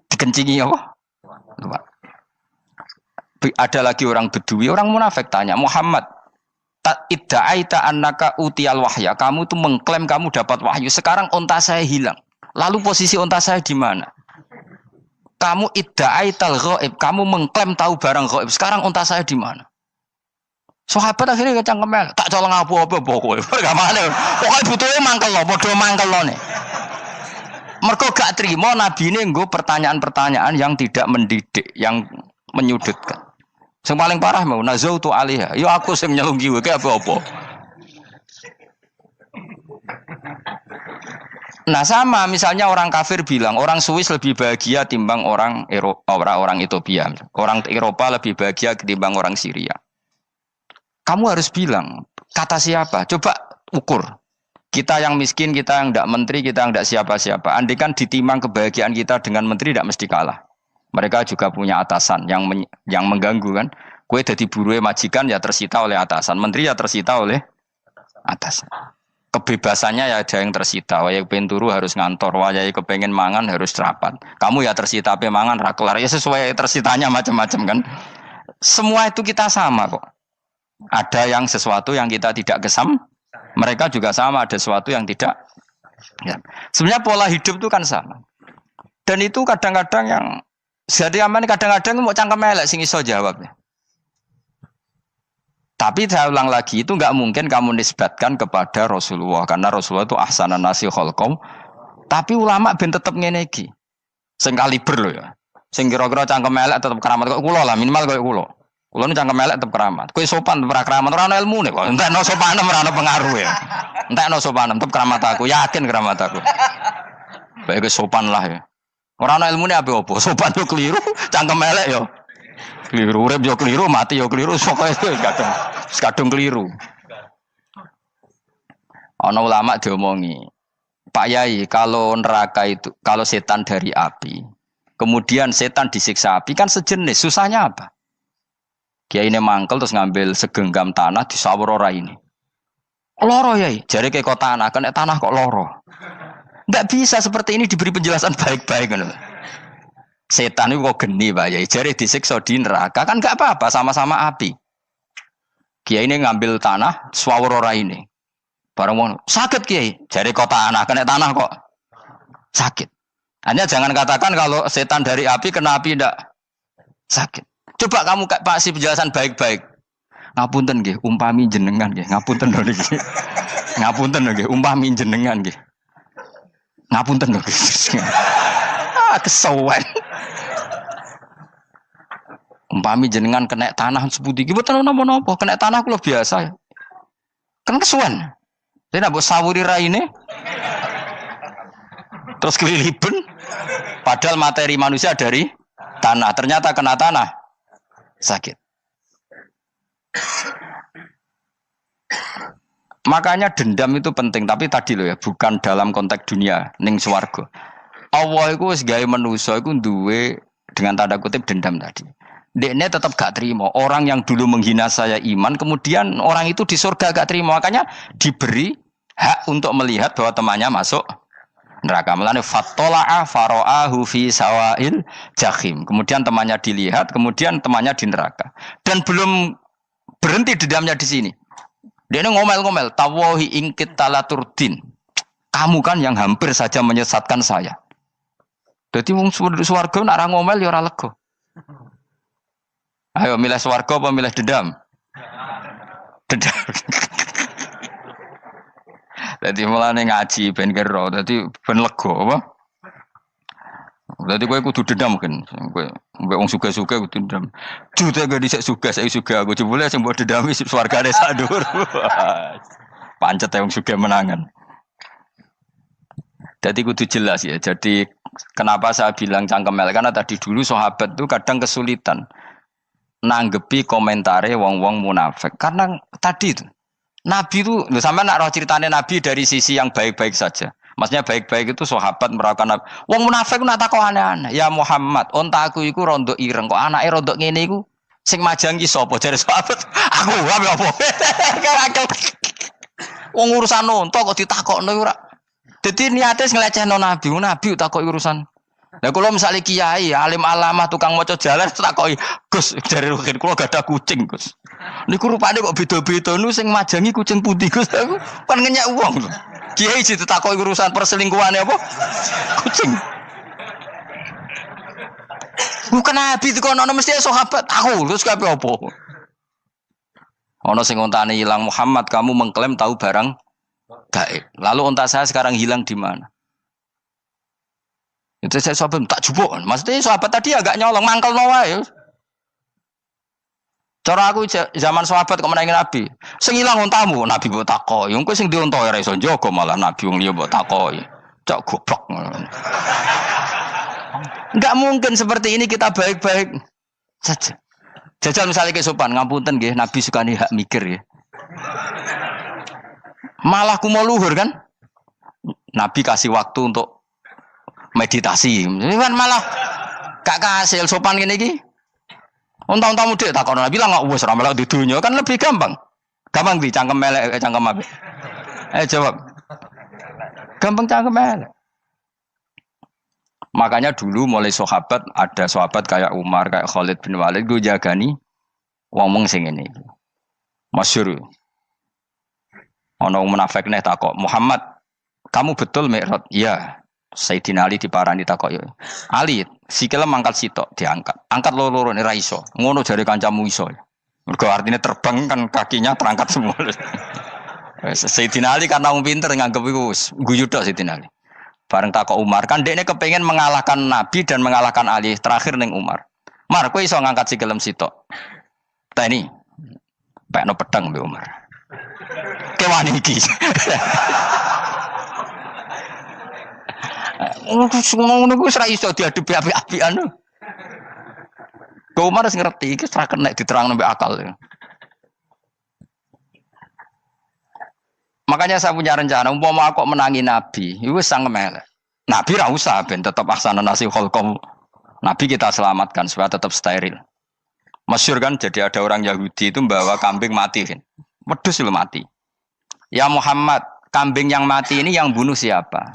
Dikencingi apa? Luwak. Ada lagi orang Bedui, orang munafik tanya, "Muhammad, idda'aita annaka utiyal wahya. Kamu tuh mengklaim kamu dapat wahyu. Sekarang unta saya hilang. Lalu posisi unta saya di mana? Kamu idda'aital ghaib. Kamu mengklaim tahu barang ghaib. Sekarang unta saya di mana?" Sahabat akhirnya kecangkemel. Tak colong apa-apa pokoknya. Pergamane. Pokoknya butuhnya mangkel lo, bodoh mangkel lo nih. Mergo gak trimo Nabi ini nggo pertanyaan-pertanyaan yang tidak mendidik, yang menyudutkan. Yang paling parah mau nazautu alaiha. Yo aku sing nyelunggi wae apa-apa. Nah sama misalnya orang kafir bilang orang Swiss lebih bahagia timbang orang orang Ethiopia. Orang Eropa lebih bahagia ketimbang orang Syria. Kamu harus bilang kata siapa? Coba ukur. Kita yang miskin, kita yang tidak menteri, kita yang tidak siapa-siapa. Andai kan ditimang kebahagiaan kita dengan menteri tidak mesti kalah. Mereka juga punya atasan yang mengganggu kan. Kue jadi buruh majikan ya tersita oleh atasan. Menteri ya tersita oleh atasan. Kebebasannya ya ada yang tersita. Wayai pengen turu harus ngantor. Wayai kepengen mangan harus rapat. Kamu ya tersita pe mangan rakelar. Ya sesuai tersitanya macam-macam kan. Semua itu kita sama kok. Ada yang sesuatu yang kita tidak kesam. Mereka juga sama. Ada sesuatu yang tidak. Ya. Sebenarnya pola hidup itu kan sama. Dan itu kadang-kadang yang jadi aman kadang-kadang mau cangkem elek sing iso jawabnya. Tapi saya ulang lagi itu enggak mungkin kamu nisbatkan kepada Rasulullah karena Rasulullah itu ahsanan nasi khalqam. Tapi ulama ben tetep ngene iki. Sing kaliber lho ya. Sing kira-kira cangkem elek tetep keramat kok kula lah minimal kaya kula. Kula nu cangkem elek tetep keramat. Kowe sopan ora keramat ora ana ilmune kok. Entekno sopan ora ana pengaruh ya. Entekno sopan tetep keramat aku, yakin keramat aku. Baik sopan lah ya. Ora ana ilmune apa-apa. Sopan yo keliru, cangkem elek yo keliru, urip yo keliru, mati yo keliru, pokoke kadung keliru. Ana ulama diomongi, "Pak Yai, kalau neraka itu, kalau setan dari api, kemudian setan disiksa api kan sejenis, susahnya apa?" Kiai ini mangkel terus ngambil segenggam tanah disawur ora ini. Loro Yai, jare ke kok tanah, kena tanah kok loro. Enggak bisa seperti ini diberi penjelasan baik-baik kan. Setan itu kok geni Pak Yai, jare disiksa di neraka kan enggak apa-apa, sama-sama api. Kiai ini ngambil tanah swawur ora ini. Barang mau sakit Kiai, jare kok tanah, kena tanah kok sakit. Hanya jangan katakan kalau setan dari api kena api ndak sakit. Coba kamu kasih penjelasan baik-baik. Ngapunten nggih, umpami jenengan nggih, ngapunten lho niki. Ngapunten lho nggih, umpami jenengan nggih. Ngapunten lho nggih. Kesuwen. Umpami jenengan kena tanah sepundi iki mboten napa-napa, kena tanah kula biasa. Kan kesuwen. Dene mbok sawuri raine. Terus keliliben. Padahal materi manusia dari tanah, ternyata kena tanah sakit. Makanya dendam itu penting, tapi tadi loh ya, bukan dalam konteks dunia ning swarga. Allah iku wis gawe manusa iku duwe dengan tanda kutip dendam tadi. Dekne tetap gak terima. Orang yang dulu menghina saya iman, kemudian orang itu di surga gak terima. Makanya diberi hak untuk melihat bahwa temannya masuk neraka. Melane fattala'a fara'ahu fi sawail jahim. Kemudian temannya dilihat, kemudian temannya di neraka. Dan belum berhenti dendamnya di sini. Dia ngomel-ngomel, tawahi ingkit talaturdin. Kamu kan yang hampir saja menyesatkan saya. Jadi wong swarga nak ngomel ya ora lega. Ayo milih swarga apa milih dendam? Dendam. Jadi mulane ngaji ben kero, dadi ben lega apa? Dadi kowe kudu dendam kan. Kowe mbek wong sugih-sugih kudu dendam. Jute gak dhisik sugih, saiki sugih aku jebule sing mbok dendami swargane sak dhuwur. Pancet wong sugih menangan. Jadi kudu jelas ya. Jadi kenapa saya bilang cangkem elek karena tadi dulu sahabat itu kadang kesulitan nanggepi komentare wong-wong munafik. Karena tadi itu Nabi itu, sama nak roh ceritanya Nabi dari sisi yang baik-baik saja. Maksudnya baik-baik itu sahabat merawakan Nabi. Wong munafik nak takok aneh-aneh. Ya Muhammad, ontaku iku rondo ireng kok anake rondo ngene iku sing majang ki sapa jare sahabat. Aku apa? Wong urusan onto kok ditakokno ora. Dadi niate nglecehno Nabi, Nabi takoki urusan. Lah kula misale kiai, alim alamah tukang maca jalan takoki, "Gus, jare rugen kula gadah kucing, Gus." Niku rupane kok beda-beda nu sing majangi kucing putih, Gus. Aku kan ngenyek wong lho. Kiai ditakoki urusan perselingkuhane apa? Kucing. Bukan Nabi dikono mesti sahabat. Aku terus kabeh apa? Ono sing ontane ilang, Muhammad kamu mengklaim tahu barang gaib. Lalu onta saya sekarang hilang di mana? Itu saya sahabat tak jupuk. Maksudnya sahabat tadi agak nyolong mangkel wae. Cara aku zaman sahabat kok menangi Nabi. Sing ilang ontamu, Nabi mbok takoki. Wong kowe sing diunta ora iso njaga malah Nabi wong liya mbok takoki. Cok goblok. Enggak mungkin seperti ini kita baik-baik saja. Jajal misalnya ke sopan, ngapunten nggih, Nabi sukani hak mikir ya. Malah kumo luhur kan? Nabi kasih waktu untuk meditasi. Ini kan malah gak kasih sopan gini iki. Unta-unta mudik takono Nabi lah enggak wis ora melok di dunya kan lebih gampang. Gampang di cangkem melek cangkem apik. Jawab. Gampang cangkem melek. Makanya dulu mulai sahabat, ada sahabat kayak Umar, kayak Khalid bin Walid, gue jagani wong sing ngene iki. Masyhur. Ana wong munafik nek takok, "Muhammad, kamu betul Mi'raj?" "Iya." Sayyidina Ali diparani takok yo. "Ali, sikile mangkat sitok diangkat. Angkat loro-loro ora iso." Ngono jare kancamu iso. Mergo artine terbang kan kakinya terangkat semua. Sayyidina Ali karena wong pinter nganggep iku guyu tok Sayyidina Ali. Bareng takok Umar, kan dekne kepengen mengalahkan Nabi dan mengalahkan Ali. Terakhir ning Umar. "Mar, kowe iso ngangkat sikilem sitok." "Teni." Pekno pedang mbek Umar. Kewan iki. Ngono ku ora iso diadepi api-apian. Kok Umar wis ngerti iki ora kena diterangno mbek akal. Makanya saya punya rencana, umpama aku menangi Nabi, itu sangat melek. Nabi ra usah ben tetap ahsana nasi kholqom. Nabi kita selamatkan supaya tetap steril. Masyhur kan, jadi ada orang Yahudi itu membawa kambing mati kan. Wedhus itu mati. "Ya Muhammad, kambing yang mati ini yang bunuh siapa?"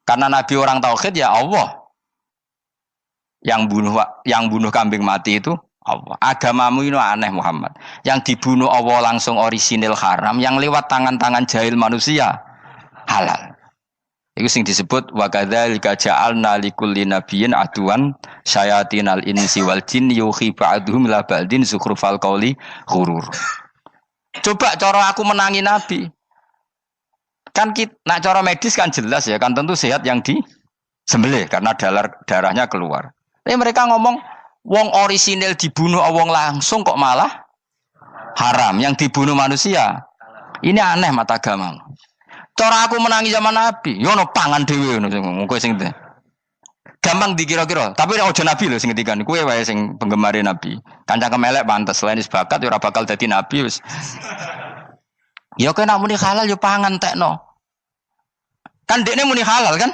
Karena Nabi orang tauhid ya Allah. Yang bunuh kambing mati itu Allah. Agamamu ini aneh Muhammad. Yang dibunuh Allah langsung orisinil haram, yang lewat tangan-tangan jahil manusia halal. Itu sing disebut wa kadzalika ja'alna likulli nabiyyin aduwan syayatinal insi wal jin yuhi ba'dhum la ba'din zukhrufal qauli ghurur. Coba cara aku menangi Nabi. Kan nak cara medis kan jelas ya, kan tentu sehat yang disembelih karena darahnya keluar. Tapi mereka ngomong wong orisinil dibunuh wong langsung kok malah haram yang dibunuh manusia. Ini aneh mata agama. Cara aku menangi zaman Nabi, yo no pangan dhewe ngono kowe sing gampang dikira-kira. Tapi ojo Nabi lho sing ngendikan, kowe wae sing penggemar Nabi. Kancang kemelek pantes selain bakat yo ora bakal dadi nabi wis. Ya kena muni halal yo pangan tekno. Kan dekne muni halal kan?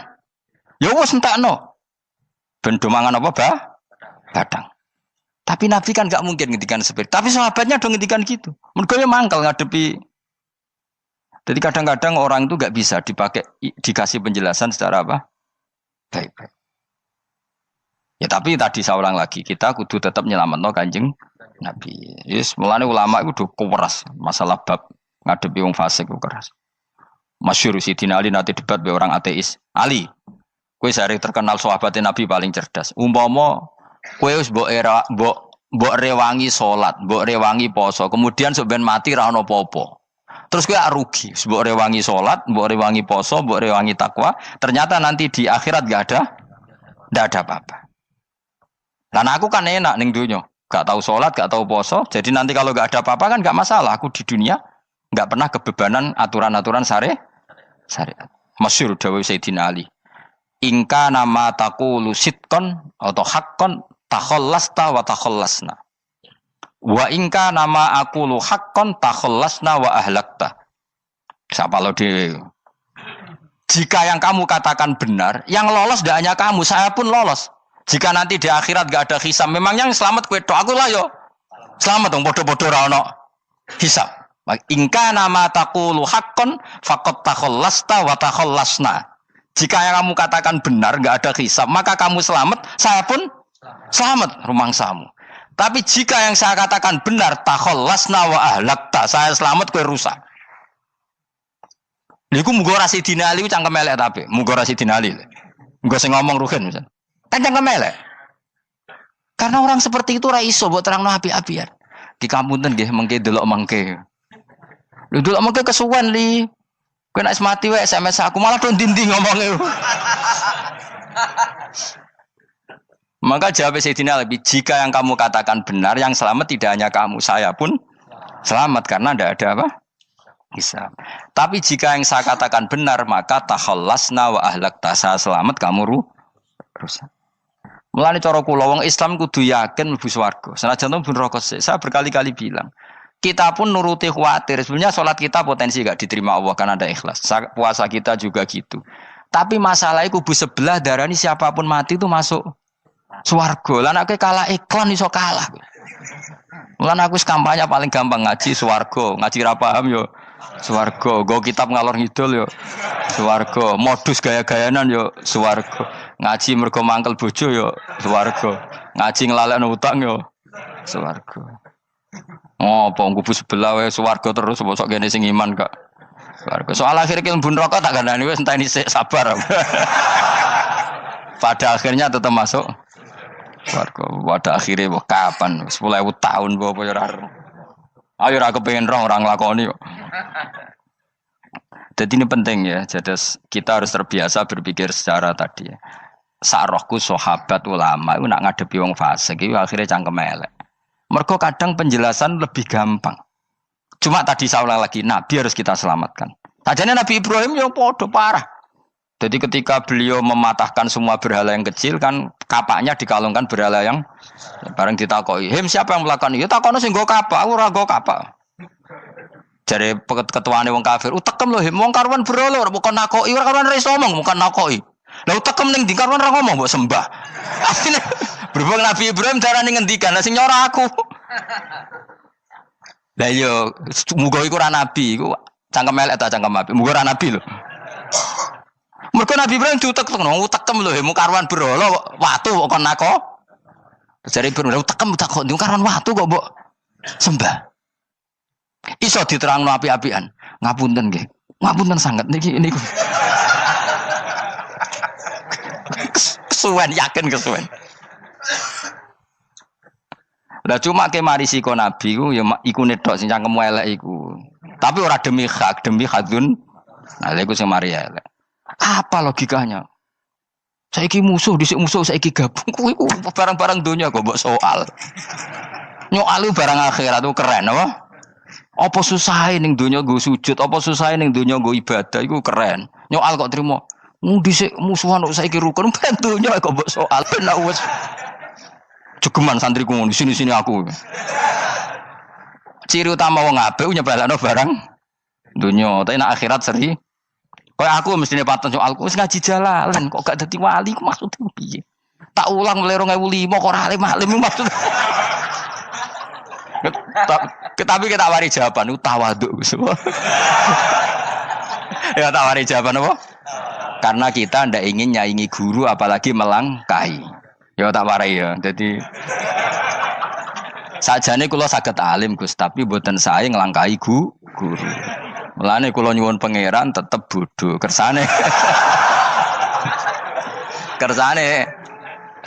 Ya wis entekno. Ben do mangan apa, Badang. Tapi Nabi kan gak mungkin ngendikan seperti. Tapi sahabatnya dong ngendikan gitu. Mergo ya mangkel ngadepi. Jadi kadang-kadang orang itu gak bisa dikasih penjelasan secara apa? Baik-baik. Ya tapi tadi saya ulang lagi, kita kudu tetap nyelametno Kanjeng Nabi. Yes, mulane ulama itu udah keras masalah bab ngadepi wong fasik itu keras. Masyhur Sidina Ali nanti debat be orang ateis. Ali, kowe sehari terkenal sahabatnya Nabi paling cerdas. Umpama Kowe wis mbok rewangi salat, mbok rewangi poso, kemudian sok ben mati ra ono apa-apa. Terus kowe rugi, mbok rewangi salat, mbok rewangi poso, mbok rewangi takwa, ternyata nanti di akhirat ndak ada apa-apa. Lan aku kan enak ning donya, gak tahu salat, gak tahu poso, jadi nanti kalau gak ada apa-apa kan gak masalah. Aku di dunia gak pernah kebebanan aturan-aturan syariat. Masyhur dawuh Sayyidina Ali. Ingka nama taqulu sidqan atau haqqan takhallasta wa takhallasna. Wa ingka nama aqulu haqqan takhallasna wa ahlakta. Siapa lo di? Jika yang kamu katakan benar, yang lolos tidak hanya kamu, saya pun lolos. Jika nanti di akhirat gak ada hisab, memangnya yang selamat kue tok, aku lah yo. Selamat dong, bodoh-bodoh ra ono hisab. Ingka nama taqulu haqqan faqad takhallasta wa takhallasna. Jika yang kamu katakan benar, gak ada hisab, maka kamu selamat, saya pun selamat, rumangsamu. Tapi jika yang saya katakan benar, takhallasna wa ahlakta, saya selamat kue rusak. Iku muga Rasidina Ali cangkem elek tapi, muga Rasidina Ali. Muga sing ngomong Ruhin misalnya. Kan cangkem elek. Karena orang seperti itu ra iso mbok terangno api-apian. Di kampunten nggih mengke delok mengke. Lho delok mengke kesuwen li. Kowe nek mati wae SMS aku malah do ndindi ngomongnya. Maka jawab Sayyidina Ali, jika yang kamu katakan benar, yang selamat tidak hanya kamu, saya pun selamat karena tidak ada apa? Hisab. Tapi jika yang saya katakan benar, maka takhallasna wa ahlakta, saya selamat, kamu rusak. Mulane cara kula wong Islam kudu yakin mlebu swarga. Senajan to pun rokok sik. Saya berkali-kali bilang, kita pun nuruti khawatir. Sebenarnya sholat kita potensi gak diterima Allah karena ada ikhlas. Puasa kita juga gitu. Tapi masalahnya kubu sebelah darani siapapun mati itu masuk swarga. Lan aku kalah iklan iso kalah. Lan aku kampanye paling gampang ngaji swarga, ngaji ra paham yo swarga, go kitab ngalor ngidul yo swarga, modus gaya-gayanan yo swarga. Ngaji mergo mangkel bojo yo swarga. Ngaji nglalekno utang yo swarga. Oh, apa kubu sebelah wae swarga terus bosok kene sing iman kak. Swarga. Soal akhir ki mlebu neraka tak kandhani wis enteni sik sabar. Pada akhirnya tetap masuk swarga. Pada akhirnya kapan? 10.000 tahun apa ya ora. Ayo ora kepengin orang lakoni kok. Jadi ini penting ya. Jadi kita harus terbiasa berpikir secara tadi ya. Sarohku sahabat ulama itu nak ngadepi wong fasik itu akhirnya cangkem elek. Mergo kadang penjelasan lebih gampang. Cuma tadi saya ulang lagi, Nabi harus kita selamatkan. Sajane Nabi Ibrahim yang podo parah. Jadi ketika beliau mematahkan semua berhala yang kecil kan kapaknya dikalungkan berhala yang bareng ditakoi. Hem siapa yang melakukan itu? Takono sing nggo kapak, ora nggo kapak. Jare ketuane wong kafir, utekem lho hem wong karuan berhala bukan nakoki, ora karuan iso ngomong, bukan nakoki. Lah utekem ning ndi karuan ora ngomong mbok sembah. Asline berhubung Nabi Ibrahim darane ngendikan, lah sing nyora aku. Lah yo muga iku ora nabi, iku cangkem elek ta cangkem api. Muga ora nabi lho. Mergo Nabi Ibrahim utekem lho hem karuan berhala watu kok kon nako. Jare Ibrahim utekem tak kok karuan watu kok mbok sembah. Iso diterangno api-apian. Ngapunten nggih. Ngapunten sanget niki niku. Kesuwen yakin kesuwen. Lah cuma ke marisiko Nabi ku ya iku nedok sing cangkemmu elek iku. Tapi ora demi hak, demi hadun. Nah iku sing mari elek. Apa logikanya? Saiki musuh dhisik musuh saiki gabung kuwi ku barang-barang donya kok mbok soal. Nyoal barang akhirat itu keren apa? Apa susah ning donya nggo sujud, apa susah ning donya nggo ibadah iku keren. Nyoal kok trimo. Dhisik musuhan kok saiki rukun ben donya kok mbok soal ben wis jegeman santriku ngono sini-sini aku. Ciri utama wong apik nyebalakno barang donya, tapi nek akhirat seri. Kayak aku mestine paten soalku wis ngaji jalalan kok gak dadi wali ku maksudnya piye? Tak ulang mulai 2005 kok ora alim-alim maksud. Tapi kita wari jawaban tawadhu. Ya tak wari jawaban apa? Karena kita ndak ingin nyaingi guru apalagi melangkai. Ya tak warai ya. Jadi sajane kula saged alim Gus, tapi mboten sae nglangkai guru. Mulane kula nyuwun pangeran tetep bodoh kersane. Kersane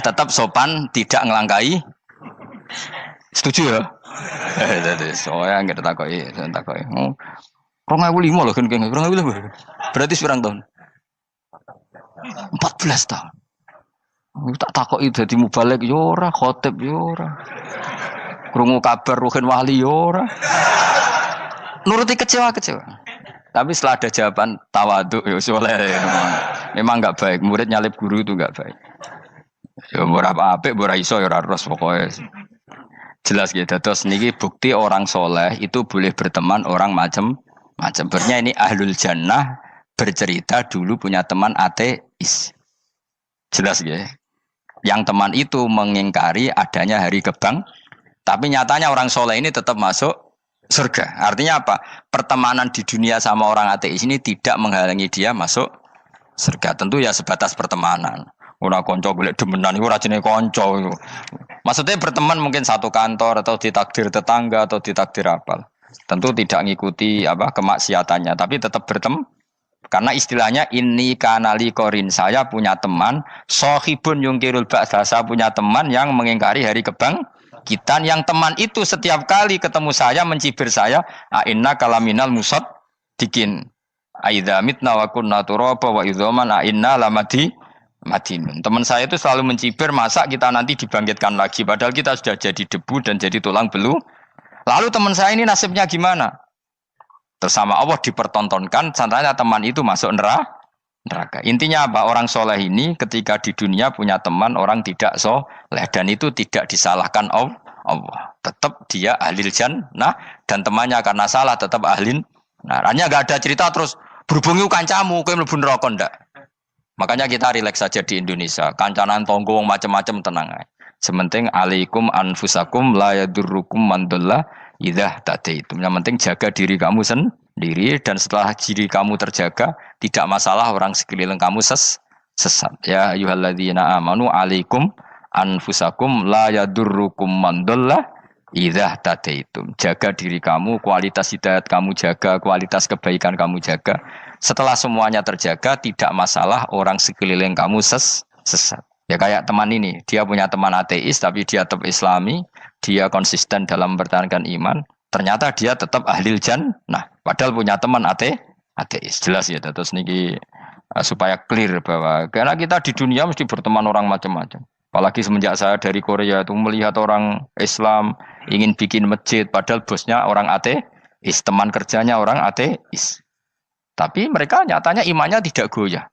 tetap sopan, tidak ngelangkai. Setuju ya? Jadi soalnya nggak takoi. 2005 loh kan 2005. Berarti seberang tahun? 14 tahun. Tak takoi dadi mubalek yo ora, khotib yo ora. Krungu kabar Ruhin Wali yo ora. Nuruti kecewa. Tapi setelah ada jawaban tawaduk ya soleh. Memang enggak baik. Murid nyalip guru itu enggak baik. Ya berapa apik ora iso ya ora terus pokoknya. Jelas gitu. Terus niki bukti orang soleh itu boleh berteman orang macam-macam. Berarti ini ahlul jannah bercerita dulu punya teman ateis. Jelas ya. Yang teman itu mengingkari adanya hari kebang, tapi nyatanya orang soleh ini tetap masuk surga. Artinya apa? Pertemanan di dunia sama orang ateis ini tidak menghalangi dia masuk surga. Tentu ya sebatas pertemanan. Ora konco golek demenan iku ora jenenge konco. Maksudnya berteman mungkin satu kantor atau ditakdir tetangga atau ditakdir apa. Tentu tidak ngikuti kemaksiatannya, tapi tetap berteman. Karena istilahnya ini kanali korin, saya punya teman sohibun yungkirul ba'sa, saya punya teman yang mengingkari hari kebangkitan, yang teman itu setiap kali ketemu saya mencibir saya, inna kalaminal musad dikin aidza mitna wa kunna turaba wa idzaman inna lamadi madinun. Teman saya itu selalu mencibir, masa kita nanti dibangkitkan lagi padahal kita sudah jadi debu dan jadi tulang belulang. Lalu teman saya ini nasibnya gimana? Tersama Allah dipertontonkan, sananya teman itu masuk neraka. Intinya apa? Orang soleh ini ketika di dunia punya teman orang tidak soleh, dan itu tidak disalahkan Allah. Tetap dia ahlil jannah, dan temannya karena salah tetap ahlin. Nah, hanya nggak ada cerita terus berhubungi kancamu, kowe mlebu neraka ndak. Makanya kita rileks saja di Indonesia. Kancanan tonggo macam-macam tenang aja. Sementing alaikum anfusakum la yadurrukum man dhalla idza tadaitum. Yang penting jaga diri kamu sendiri, dan setelah diri kamu terjaga, tidak masalah orang sekeliling kamu sesat. Ya ayyuhalladzina amanu alaikum anfusakum la yadurrukum man dhalla idza tadaitum. Jaga diri kamu, kualitas hidayat kamu jaga, kualitas kebaikan kamu jaga. Setelah semuanya terjaga, tidak masalah orang sekeliling kamu sesat. Ya kayak teman ini, dia punya teman ateis tapi dia tetap islami, dia konsisten dalam mempertahankan iman, ternyata dia tetap ahlil jannah, padahal punya teman ateis. Jelas ya, terus niki supaya clear bahwa karena kita di dunia mesti berteman orang macam-macam. Apalagi semenjak saya dari Korea itu melihat orang Islam ingin bikin masjid, padahal bosnya orang ateis, teman kerjanya orang ateis. Tapi mereka nyatanya imannya tidak goyah.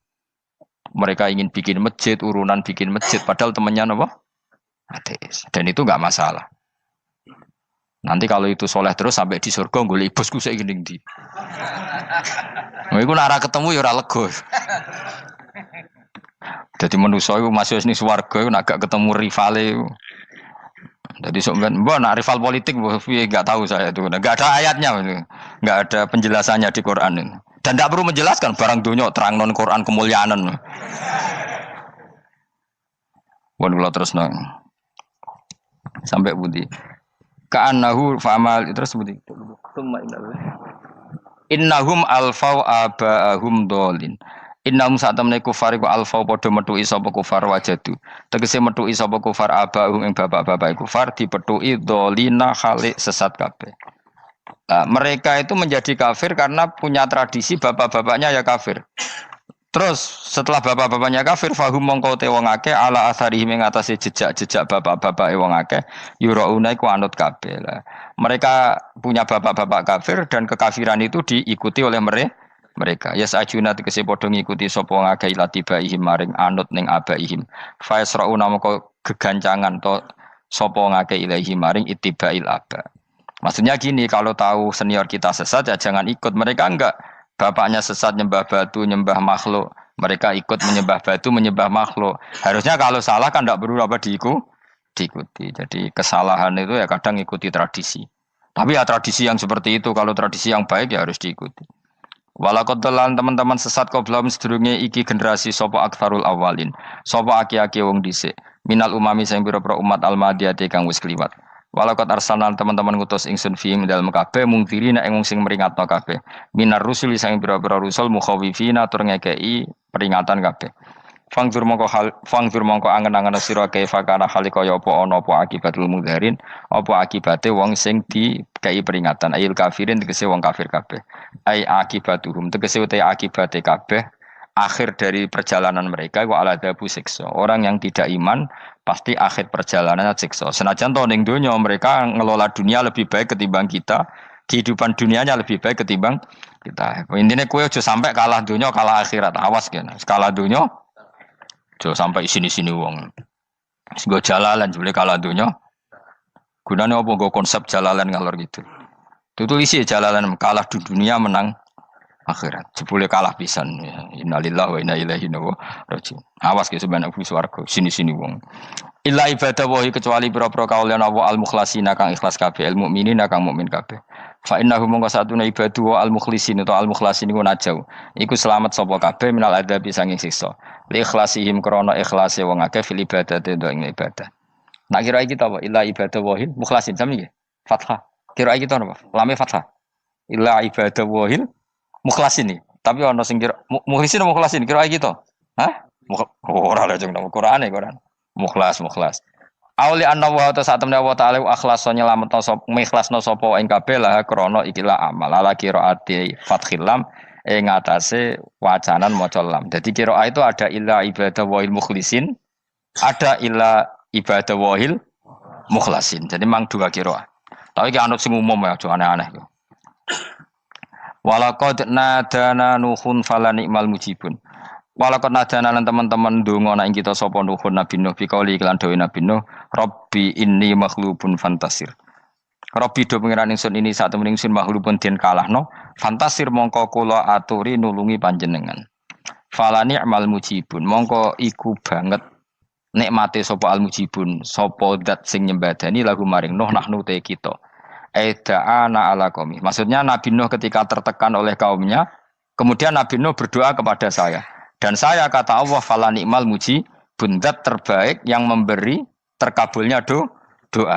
Mereka ingin bikin masjid, urunan bikin masjid, padahal temannya apa? Ateis. Dan itu enggak masalah. Nanti kalau itu soleh terus sampai di surga, golek bosku saya gini di. Nah, itu nara ketemu ya ora lega. Jadi manusia itu masih ini swarga, itu agak ketemu rivale. Jadi sebenarnya, nak rival politik, enggak tahu saya itu, enggak ada ayatnya, enggak ada penjelasannya di Quran ini. Dan tidak perlu menjelaskan barang dunia terang non Quran kemuliaan. Wan kula terus nang sampai budi. Ka'annahu fa'amal terus budi. Innahum alfau aba'ahum dolin. Innahum satamne kufar iku alfau padha metuki sapa kufar wajadu. Tegese metuki sapa kufar aba'ahum ing bapak-bapak kufar dipethuki dolina khalik sesat kabeh. Nah, mereka itu menjadi kafir karena punya tradisi bapak-bapaknya ya kafir. Terus setelah bapak-bapaknya kafir, fahum mongko te wong akeh ala asarihi ing atase jejak-jejak bapak-bapak wong akeh yurauna iku anut kabeh. Mereka punya bapak-bapak kafir dan kekafiran itu diikuti oleh mereka. Ya sajuna tegese padha ngikuti sapa wong akeh latibaihim maring anut ning abaihim. Fa yasrauna mongko gegancangan to sapa wong akeh ilahi maring ittibail aba. Maksudnya gini, kalau tahu senior kita sesat ya jangan ikut. Mereka enggak, bapaknya sesat nyembah batu, nyembah makhluk. Mereka ikut menyembah batu, menyembah makhluk. Harusnya kalau salah kan enggak perlu diikuti. Jadi kesalahan itu ya kadang ikuti tradisi. Tapi ya tradisi yang seperti itu, kalau tradisi yang baik ya harus diikuti. Walaqad dalal teman-teman sesat qoblahum sedurunge iki generasi sapa aktsarul awalin. Sapa aki-aki wong dhisik. Minal umami sing pira-pira umat almadiyati kang wis kliwat. Walaqad arsalna teman-teman ngutus ingsun fiim dalem kabeh mungtirina ing wong sing meringatno kabeh. Minar rusul sing pira-pira rusul mukhawifina tur ngekeki peringatan kabeh. Fangdur mongko angen-angen sira kaifa kana hale kaya apa ana apa akibatul mudharin apa akibate wong sing dikai peringatan ayil kafirin tegese wong kafir kabeh ai akibatuhum tegese uta akibate kabeh akhir dari perjalanan mereka wa aladabu siksa orang yang tidak iman pasti akhir perjalanannya siksa senajan to ning donya mereka ngelola dunia lebih baik ketimbang kita kehidupan dunianya lebih baik ketimbang kita intinya kowe aja sampai kalah donya kalah akhirat awas kene kalah donya jo sampai sini-sini wong. Sego jalalan jebule kalah donya. Gunane apa nggo konsep jalalan ngalor gitu. Itu isi jalalan kalah di dunia menang akhirat. Jebule kalah pisan. Innalillahi wa inna ilaihi raji'un. Awas ke sebenarnya swarga sini-sini wong. Illa ibadah wahi kecuali pira-pira kaulian Allah al-mukhlasina kang ikhlas kabeh, al-mukminina kang mukmin kabeh. Fa innahu mongko satuna ibadu wa al-mukhlisin atau al-mukhlasin iku najau. Iku selamat sapa kabeh minal adabi sanging siksa. Li ikhlasihim krana ikhlase wong akeh fil ibadati ing ibadah. Nak kira iki ta apa? Illa ibadah wahil mukhlasin sami nggih. Fathah. Kira iki ta apa? Lame fathah. Illa ibadah wahil mukhlasin iki. Tapi ana sing kira mukhlisin apa mukhlasin? Kira iki to. Hah? Ora lajeng nang Qur'ane Qur'an. Mukhlas. Auli anna wa ta satemne wa ta'ala akhlaso nyelametno sapa mikhlasno sapa ing kabeh lah krana ikilah amal ala qiraati fathil lam ing atase wacanan maca lam. Dadi qiraah itu ada illa ibadah wahil mukhlisin, ada illa ibadah wahil mukhlasin. Jadi mang dua qiraah. Tapi ki anut sing umum ya aja aneh-aneh. Walaqad nadana nuhun fala ni'mal mujibun. Walaqad nadana lan teman-teman ndonga nek kita sapa nuhun Nabi Nuh bikauli iklan dawe Nabi Nuh, Rabbi inni makhlubun fantasir. Rabbi do pengiran ingsun ini sak temen ingsun makhlubun den kalahno, fantasir mongko kula aturi nulungi panjenengan. Fala ni'mal mujibun, mongko iku banget nikmate sapa al mujibun, sapa zat sing nyembadani lagu maring Nuh nahnu te kita. Aida'ana ala qaumi. Maksudnya Nabi Nuh ketika tertekan oleh kaumnya, kemudian Nabi Nuh berdoa kepada saya. Dan saya kata Allah fala ni'mal mujibun, zat terbaik yang memberi terkabulnya doa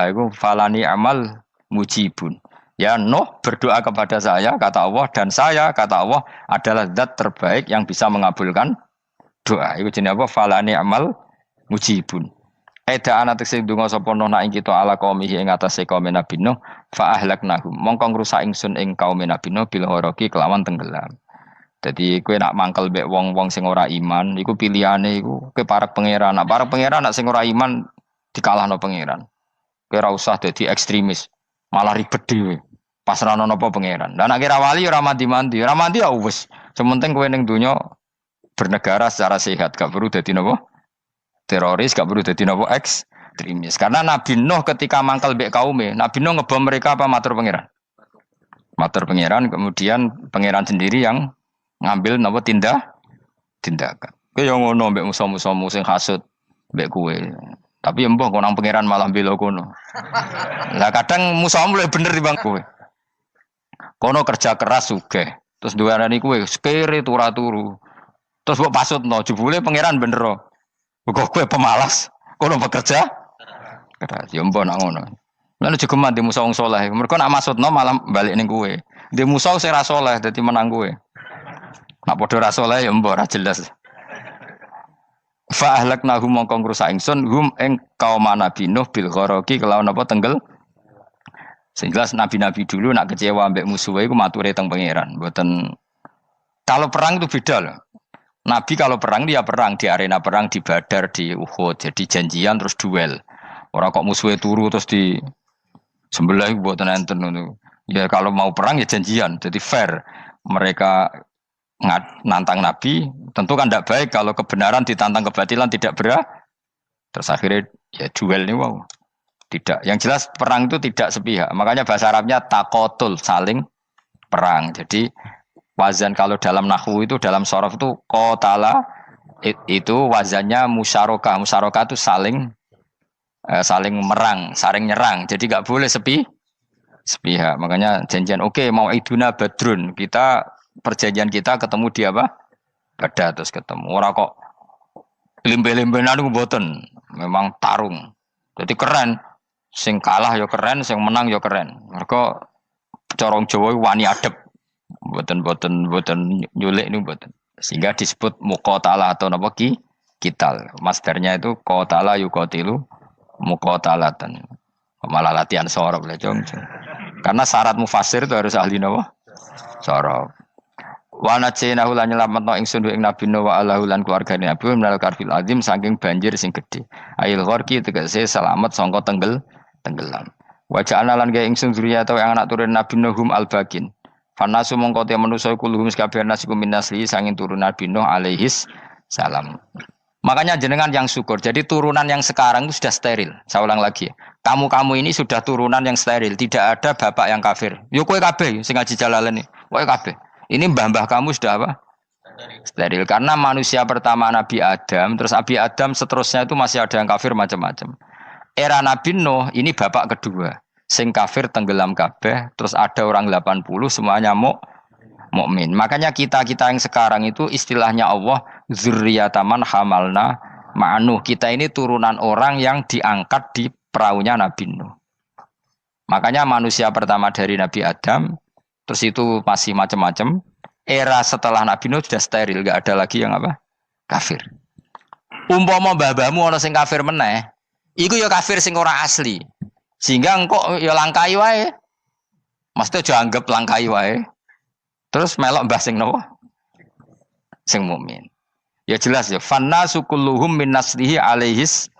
itu fala ni'mal mujibun. Ya Nuh berdoa kepada saya kata Allah dan saya kata Allah adalah zat terbaik yang bisa mengabulkan doa. Itu jenenge apa? Fala ni'mal mujibun. Eda ana tekse donga sapa Nuh nak ing kita ala kaum ing atase kaum Nabi Nuh fa ahlaknahum. Mongko ngrusak ingsun ing kaum Nabi Nuh bil ghoroqi kelawan tenggelam. Jadi kowe nak mangkel mbek wong-wong sing ora iman, iku pilihane iku kowe parek pangeran. Nak parek pangeran nak sing ora iman dikalahno pangeran. Kowe ora usah dadi ekstremis, malah ribet dhewe. Pasrahno napa pangeran. Lah nek kira wali ora mandi-mandi, ora mandi ya wis. Sementing kowe ning donya bernegara secara sehat, gak perlu dadi napa? Teroris, gak perlu dadi napa? Ekstremis. Karena Nabi Nuh ketika mangkel mbek kaume, Nabi Nuh ngebom mereka apa matur pangeran? Matur pangeran, kemudian pangeran sendiri yang ngambil napa tindakan. Kowe yo ngono mbek musuh-musuhmu sing hasud mbek kowe. Tapi mbah kok nang pangeran malah bela kono. Lah kadang musuhmu luwih bener timbang kowe. Kono kerja keras sugih. Terus duweni kowe kere turu. Terus mbok pasutno jebule pangeran bener. Kok kowe pemalas. Kono bekerja keras. Yo mbah nak ngono. Lan jegeman di musuh wong saleh. Mergo nak maksudno malah balik ning kowe. Di musuh sing ra saleh dadi menang kowe. Nak padha ra saleh ya mbok ora jelas. Fa ahlaknahum mongko ngrusak ingsun hum ing kaum Nabi Nuh bil ghoroqi kelawan apa tenggel. Sing jelas nabi-nabi dulu nak kecewa mbek musuhe iku mature teng pangeran. Mboten kalau perang itu beda loh. Nabi kalau perang dia perang di arena perang di Badar di Uhud. Jadi janjian terus duel. Ora kok musuhe turu terus di sebelah mboten enten ngono. Ya kalau mau perang ya janjian. Jadi fair. Mereka nantang Nabi, tentu kan tidak baik kalau kebenaran ditantang kebatilan tidak berat. Terus akhirnya ya duel ini wow. Tidak. Yang jelas perang itu tidak sepihak. Makanya bahasa Arabnya takotul, saling perang. Jadi wazan kalau dalam nahwu itu dalam sorof itu qatala itu wazannya musyarakah. Musyarakah itu saling merang, saling nyerang. Jadi enggak boleh sepihak. Makanya janjian oke, mau iduna badrun. Perjanjian kita ketemu di apa? Badar terus ketemu. Ora kok limbe-limbenan ku mboten. Memang tarung. Jadi keren. Sing kalah ya keren, sing menang ya keren. Mergo corong Jawa wani adep. Mboten nyulik niku mboten. Sehingga disebut muqatalah atau napa kital. Masdarnya itu qatala yuqatilu muqatalatan. Malah latihan sorob lah jong. Karena syarat mufassir itu harus ahli nawa sorob. Wa najaynahu lan nyelametno ingsun ing Nabi Nuh wa alahu lan keluargane Nabi minal karfil azim saking banjir sing gedhe. Ail gharqi tegese selamat sangka tenggelam. Wa ja'alna lan gawe ingsun zuriyata yang anak turun Nabi Nuhum al-bakin. Fanasu mongko te manusa kuluhum kabeh nasikum minasli sanging turun Nabi Nuh alaihis salam. Makanya jenengan yang syukur. Jadi turunan yang sekarang itu sudah steril. Saya ulang lagi. Kamu ini sudah turunan yang steril. Tidak ada bapak yang kafir. Yo kowe kabeh sing ngaji Jalalain. Kowe kabeh. Ini mbah-mbah kamu sudah apa? Steril. Karena manusia pertama Nabi Adam, terus Nabi Adam seterusnya itu masih ada yang kafir macam-macam. Era Nabi Nuh ini bapak kedua. Sing kafir tenggelam kabeh, terus ada orang 80 semuanya mukmin. Makanya kita yang sekarang itu istilahnya Allah zurriyataman hamalna ma'nuh. Kita ini turunan orang yang diangkat di perahunya Nabi Nuh. Makanya manusia pertama dari Nabi Adam, terus itu masih macam-macam. Era setelah Nabi Nuh sudah steril, enggak ada lagi yang apa? Kafir. Umpama mbah-mbahmu ana sing kafir meneh, iku ya kafir sing ora asli. Sehingga engkau ya langkai wae. Maksudnya aja anggap langkai wae. Terus melok mbah sing nopo? Sing mukmin. Ya jelas ya. Fannasu kulluhum min naslihi alaihis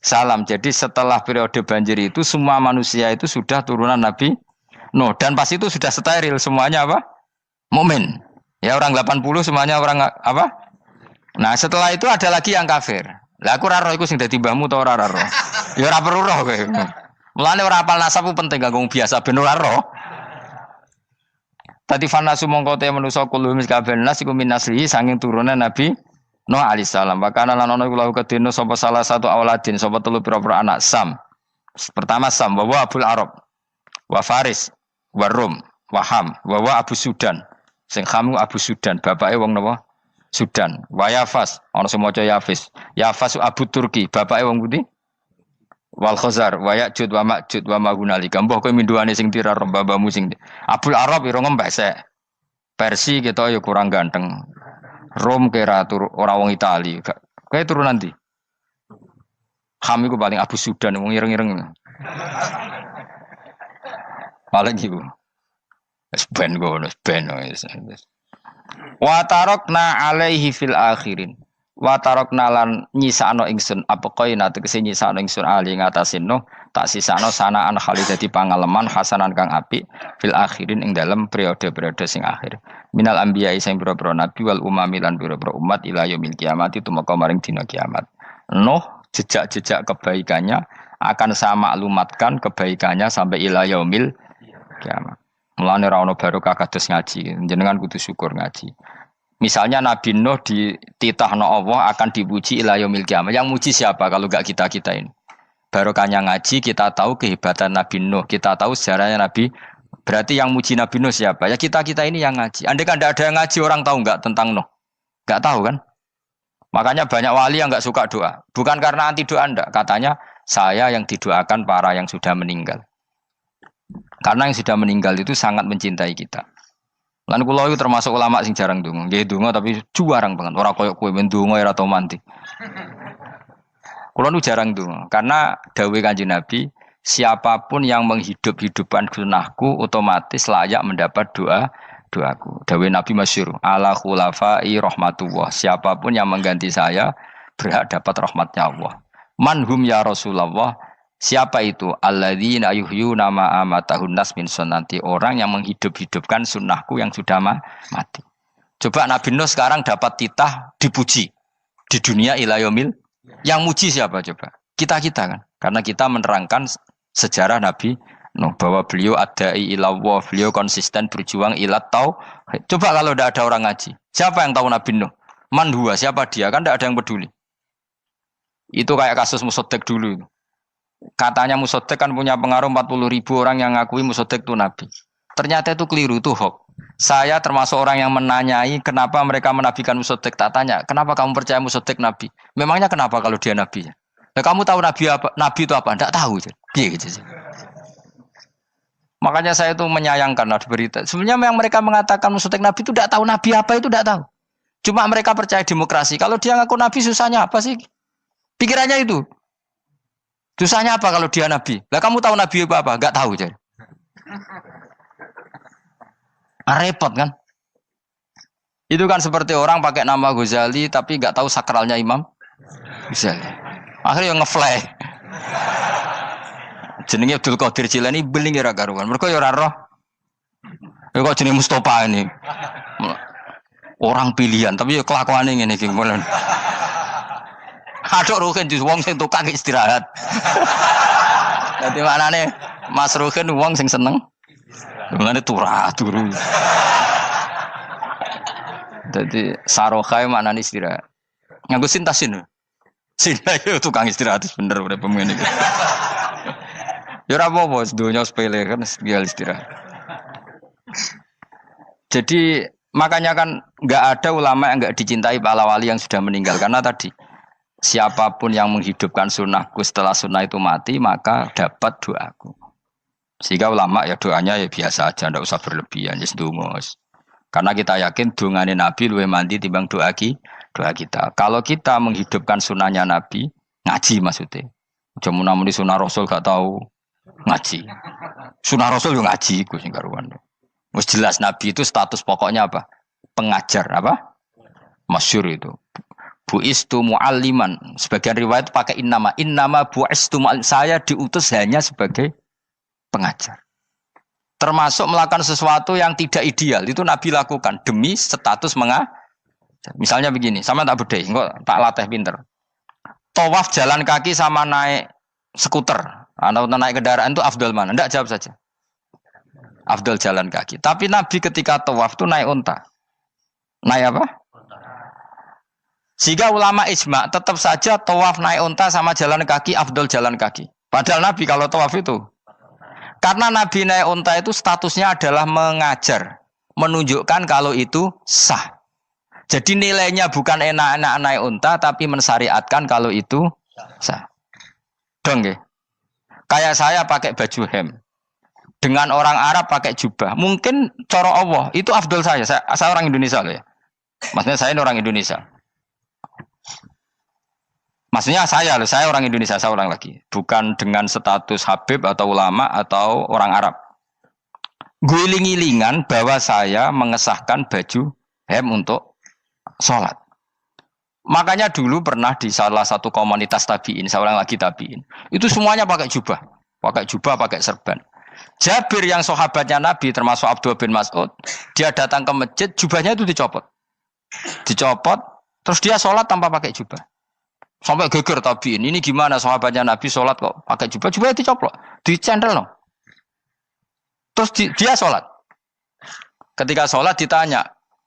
salam. Jadi setelah periode banjir itu semua manusia itu sudah turunan Nabi Nuh. Dan pas itu sudah steril semuanya apa? Mukmin. Ya orang 80 semuanya orang apa? Nah setelah itu ada lagi yang kafir. Lah aku ora roh iku sing dadi mbahmu ta ora roh. Ya ora perlu roh kowe. Mulane ora apal nasab penting kanggo biasa ben ora roh. Tadi fanasu mongko te manusa kulo mis kabeh nas iku min naslihi sanging turunan Nabi Nuh alaihi salam. Bakana lan ana iku lahu kedene sapa salah satu auladin sapa telu pira-pira anak Sam. Pertama Sam wa Abul Arab wa Faris wa Rum wa Ham wa Abu Sudan. Sing Ham Abu Sudan, bapake wong napa? Sudan. Wa Yafas, ana sing maca Yafis. Yafas Abu Turki, bapake wong pundi? Wal Khazar wa Ya'jud wa Ma'jud wa Maghunalika. Mbah kowe minduane sing tirar babamu sing Abul Arab ira ngembesek. Persi kita ya kurang ganteng. Rom kira ora wong Itali. Kowe turunan ndi? Ham iku paling Abu Sudan wong ireng-ireng. Paling iku. Wis ben ngono, ben wis. Wa tarakna alaihi fil akhirin. Wa tarakna lan nyisano ingsun apa koina tegese nyisano ingsun ali ngatasin no tak sisano sanaan khalidati pangaleman hasanan kang apik fil akhirin ing dalem periode-periode sing akhir minal anbiya sing pira-pira nabi wal umami lan pira-pira umat ila yaumil kiamat itu maka maring dina kiamat. Nuh jejak-jejak kebaikannya akan saya maklumatkan kebaikannya sampai ila yaumil kiamat. Mulane ra ono barokah kados ngaji jenengan kudu syukur ngaji. Misalnya Nabi Nuh dititahno Allah akan dipuji ila yaumil kiamat. Yang muji siapa kalau enggak kita ini? Barokahnya ngaji kita tahu kehebatan Nabi Nuh, kita tahu sejarahnya Nabi. Berarti yang muji Nabi Nuh siapa? Ya kita ini yang ngaji. Andai kan tidak ada yang ngaji orang tahu enggak tentang Nuh? Enggak tahu kan? Makanya banyak wali yang enggak suka doa. Bukan karena anti doa enggak, katanya saya yang didoakan para yang sudah meninggal. Karena yang sudah meninggal itu sangat mencintai kita. Lan kula itu termasuk ulama sing jarang ndonga. Nggih ndonga tapi juarang banget. Ora koyo kowe men ndonga ora tau mandi. Kula nu jarang ndonga karena dawuh Kanjeng Nabi, siapapun yang menghidup-hidupkan sunnahku otomatis layak mendapat doaku. Dawuh Nabi masyhur, ala khulafai rahmatullah. Siapapun yang mengganti saya berhak dapat rahmatnya Allah. Manhum ya Rasulullah. Siapa itu? Alladzina yuhyuna ma amatahun nas min sunnati, orang yang menghidup-hidupkan sunnahku yang sudah mati. Coba Nabi Nuh sekarang dapat titah dipuji di dunia ila yaumil. Yang muji siapa coba? Kita kan. Karena kita menerangkan sejarah Nabi Nuh bahwa beliau adai ila Allah, beliau konsisten berjuang ila tauhid. Coba kalau tidak ada orang ngaji, siapa yang tahu Nabi Nuh? Man huwa, siapa dia? Kan tidak ada yang peduli. Itu kayak kasus Musaddiq dulu. Katanya Musaddiq kan punya pengaruh 40.000 orang yang ngakui Musaddiq itu Nabi. Ternyata itu keliru, itu hoax. Saya termasuk orang yang menanyai kenapa mereka menabikan Musaddiq. Tak tanya, kenapa kamu percaya Musaddiq Nabi? Memangnya kenapa kalau dia Nabi? Nah, kamu tahu Nabi apa? Nabi itu apa? Tidak tahu. Gitu sih. Makanya saya itu menyayangkan ada berita. Sebenarnya yang mereka mengatakan Musaddiq Nabi itu tidak tahu Nabi apa itu tidak tahu. Cuma mereka percaya demokrasi. Kalau dia ngaku nabi susahnya apa sih? Pikirannya itu. Susahnya apa kalau dia nabi? Lah kamu tahu nabi apa? Enggak tahu jadi. Repot kan? Itu kan seperti orang pakai nama Ghazali tapi enggak tahu sakralnya Imam Ghazali. Akhirnya ngefly. Jenenge Abdul Qadir Jilani beling ora karuan. Mergo ya ora roh. Ya kok jenenge Mustofa ini. Orang pilihan, tapi ya kelakuane ngene iki molen. Aduk Ruhin jus wong sing tukang istirahat. Dadi maknane Mas Ruhin wong sing seneng. Mulane turu. Dadi sarokae maknane istirahat. Nganggo sintasin. Sinta yo tukang istirahat bener urip pemene iki. Ya ora apa-apa, donya sepele kan istirahat. Jadi makanya kan nggak ada ulama yang nggak dicintai para wali yang sudah meninggal karena tadi siapapun yang menghidupkan sunnahku setelah sunnah itu mati maka dapat doaku. Sehingga ulama ya doanya ya biasa aja, ndak usah berlebihan, just dungus. Karena kita yakin dungane Nabi luwih mandi timbang doa kita. Kalau kita menghidupkan sunnahnya Nabi, ngaji maksudnya. Cuma namun di sunnah Rasul gak tahu ngaji. Sunnah Rasul yo ngaji ku sing karuan. Wis jelas Nabi itu status pokoknya apa? Pengajar apa? Masyhur itu. Buistu mualliman. Sebagian riwayat pakai innama buistu muallim. Saya diutus hanya sebagai pengajar. Termasuk melakukan sesuatu yang tidak ideal itu Nabi lakukan demi status mengajar. Misalnya begini, sama tak bedai, enggak tak latih pinter. Tawaf jalan kaki sama naik skuter atau naik kendaraan itu afdal mana? Enggak, jawab saja. Afdal jalan kaki. Tapi Nabi ketika tawaf itu naik unta. Naik apa? Sehingga ulama ijma tetap saja tawaf naik unta sama jalan kaki afdal jalan kaki. Padahal Nabi kalau tawaf itu. Karena Nabi naik unta itu statusnya adalah mengajar. Menunjukkan kalau itu sah. Jadi nilainya bukan enak-enak naik unta tapi mensyariatkan kalau itu sah. Dong ya. Kayak saya pakai baju hem. Dengan orang Arab pakai jubah. Mungkin cara Allah itu afdol saya. Saya orang Indonesia loh ya. Maksudnya saya ini orang Indonesia. Maksudnya saya orang Indonesia, saya orang lagi. Bukan dengan status Habib atau ulama atau orang Arab. Guling-gilingan bahwa saya mengesahkan baju hem untuk sholat. Makanya dulu pernah di salah satu komunitas tabiin, saya orang lagi tabiin. Itu semuanya pakai jubah, pakai serban. Jabir yang sahabatnya Nabi termasuk Abdullah bin Mas'ud, dia datang ke masjid, jubahnya itu dicopot, terus dia sholat tanpa pakai jubah. Sampai geger tabiin, ini gimana sahabatnya Nabi sholat kok pakai jubah, jubahnya dicoplok, dicendel no. Terus dia sholat. Ketika sholat ditanya,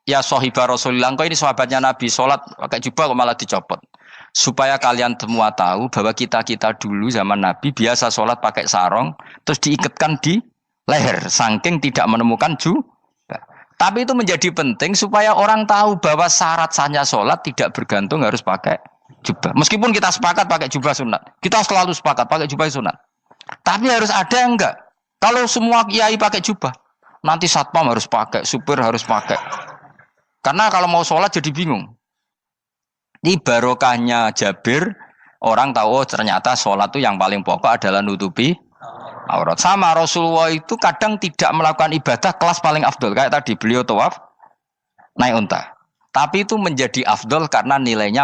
ya sahibah Rasulullah, kok ini sahabatnya Nabi sholat pakai jubah kok malah dicopot. Supaya kalian semua tahu bahwa kita dulu zaman Nabi biasa sholat pakai sarong, terus diikatkan di leher, saking tidak menemukan jubah. Tapi itu menjadi penting supaya orang tahu bahwa syarat sahnya sholat tidak bergantung harus pakai jubah. Meskipun kita sepakat pakai jubah sunat, kita selalu sepakat pakai jubah sunat. Tapi harus ada yang enggak. Kalau semua kiai pakai jubah, nanti satpam harus pakai, supir harus pakai. Karena kalau mau sholat jadi bingung. Ini barokahnya Jabir, orang tahu oh, ternyata sholat itu yang paling pokok adalah nutupi aurat. Sama Rasulullah itu kadang tidak melakukan ibadah kelas paling afdol. Kayak tadi beliau tawaf naik unta. Tapi itu menjadi afdol karena nilainya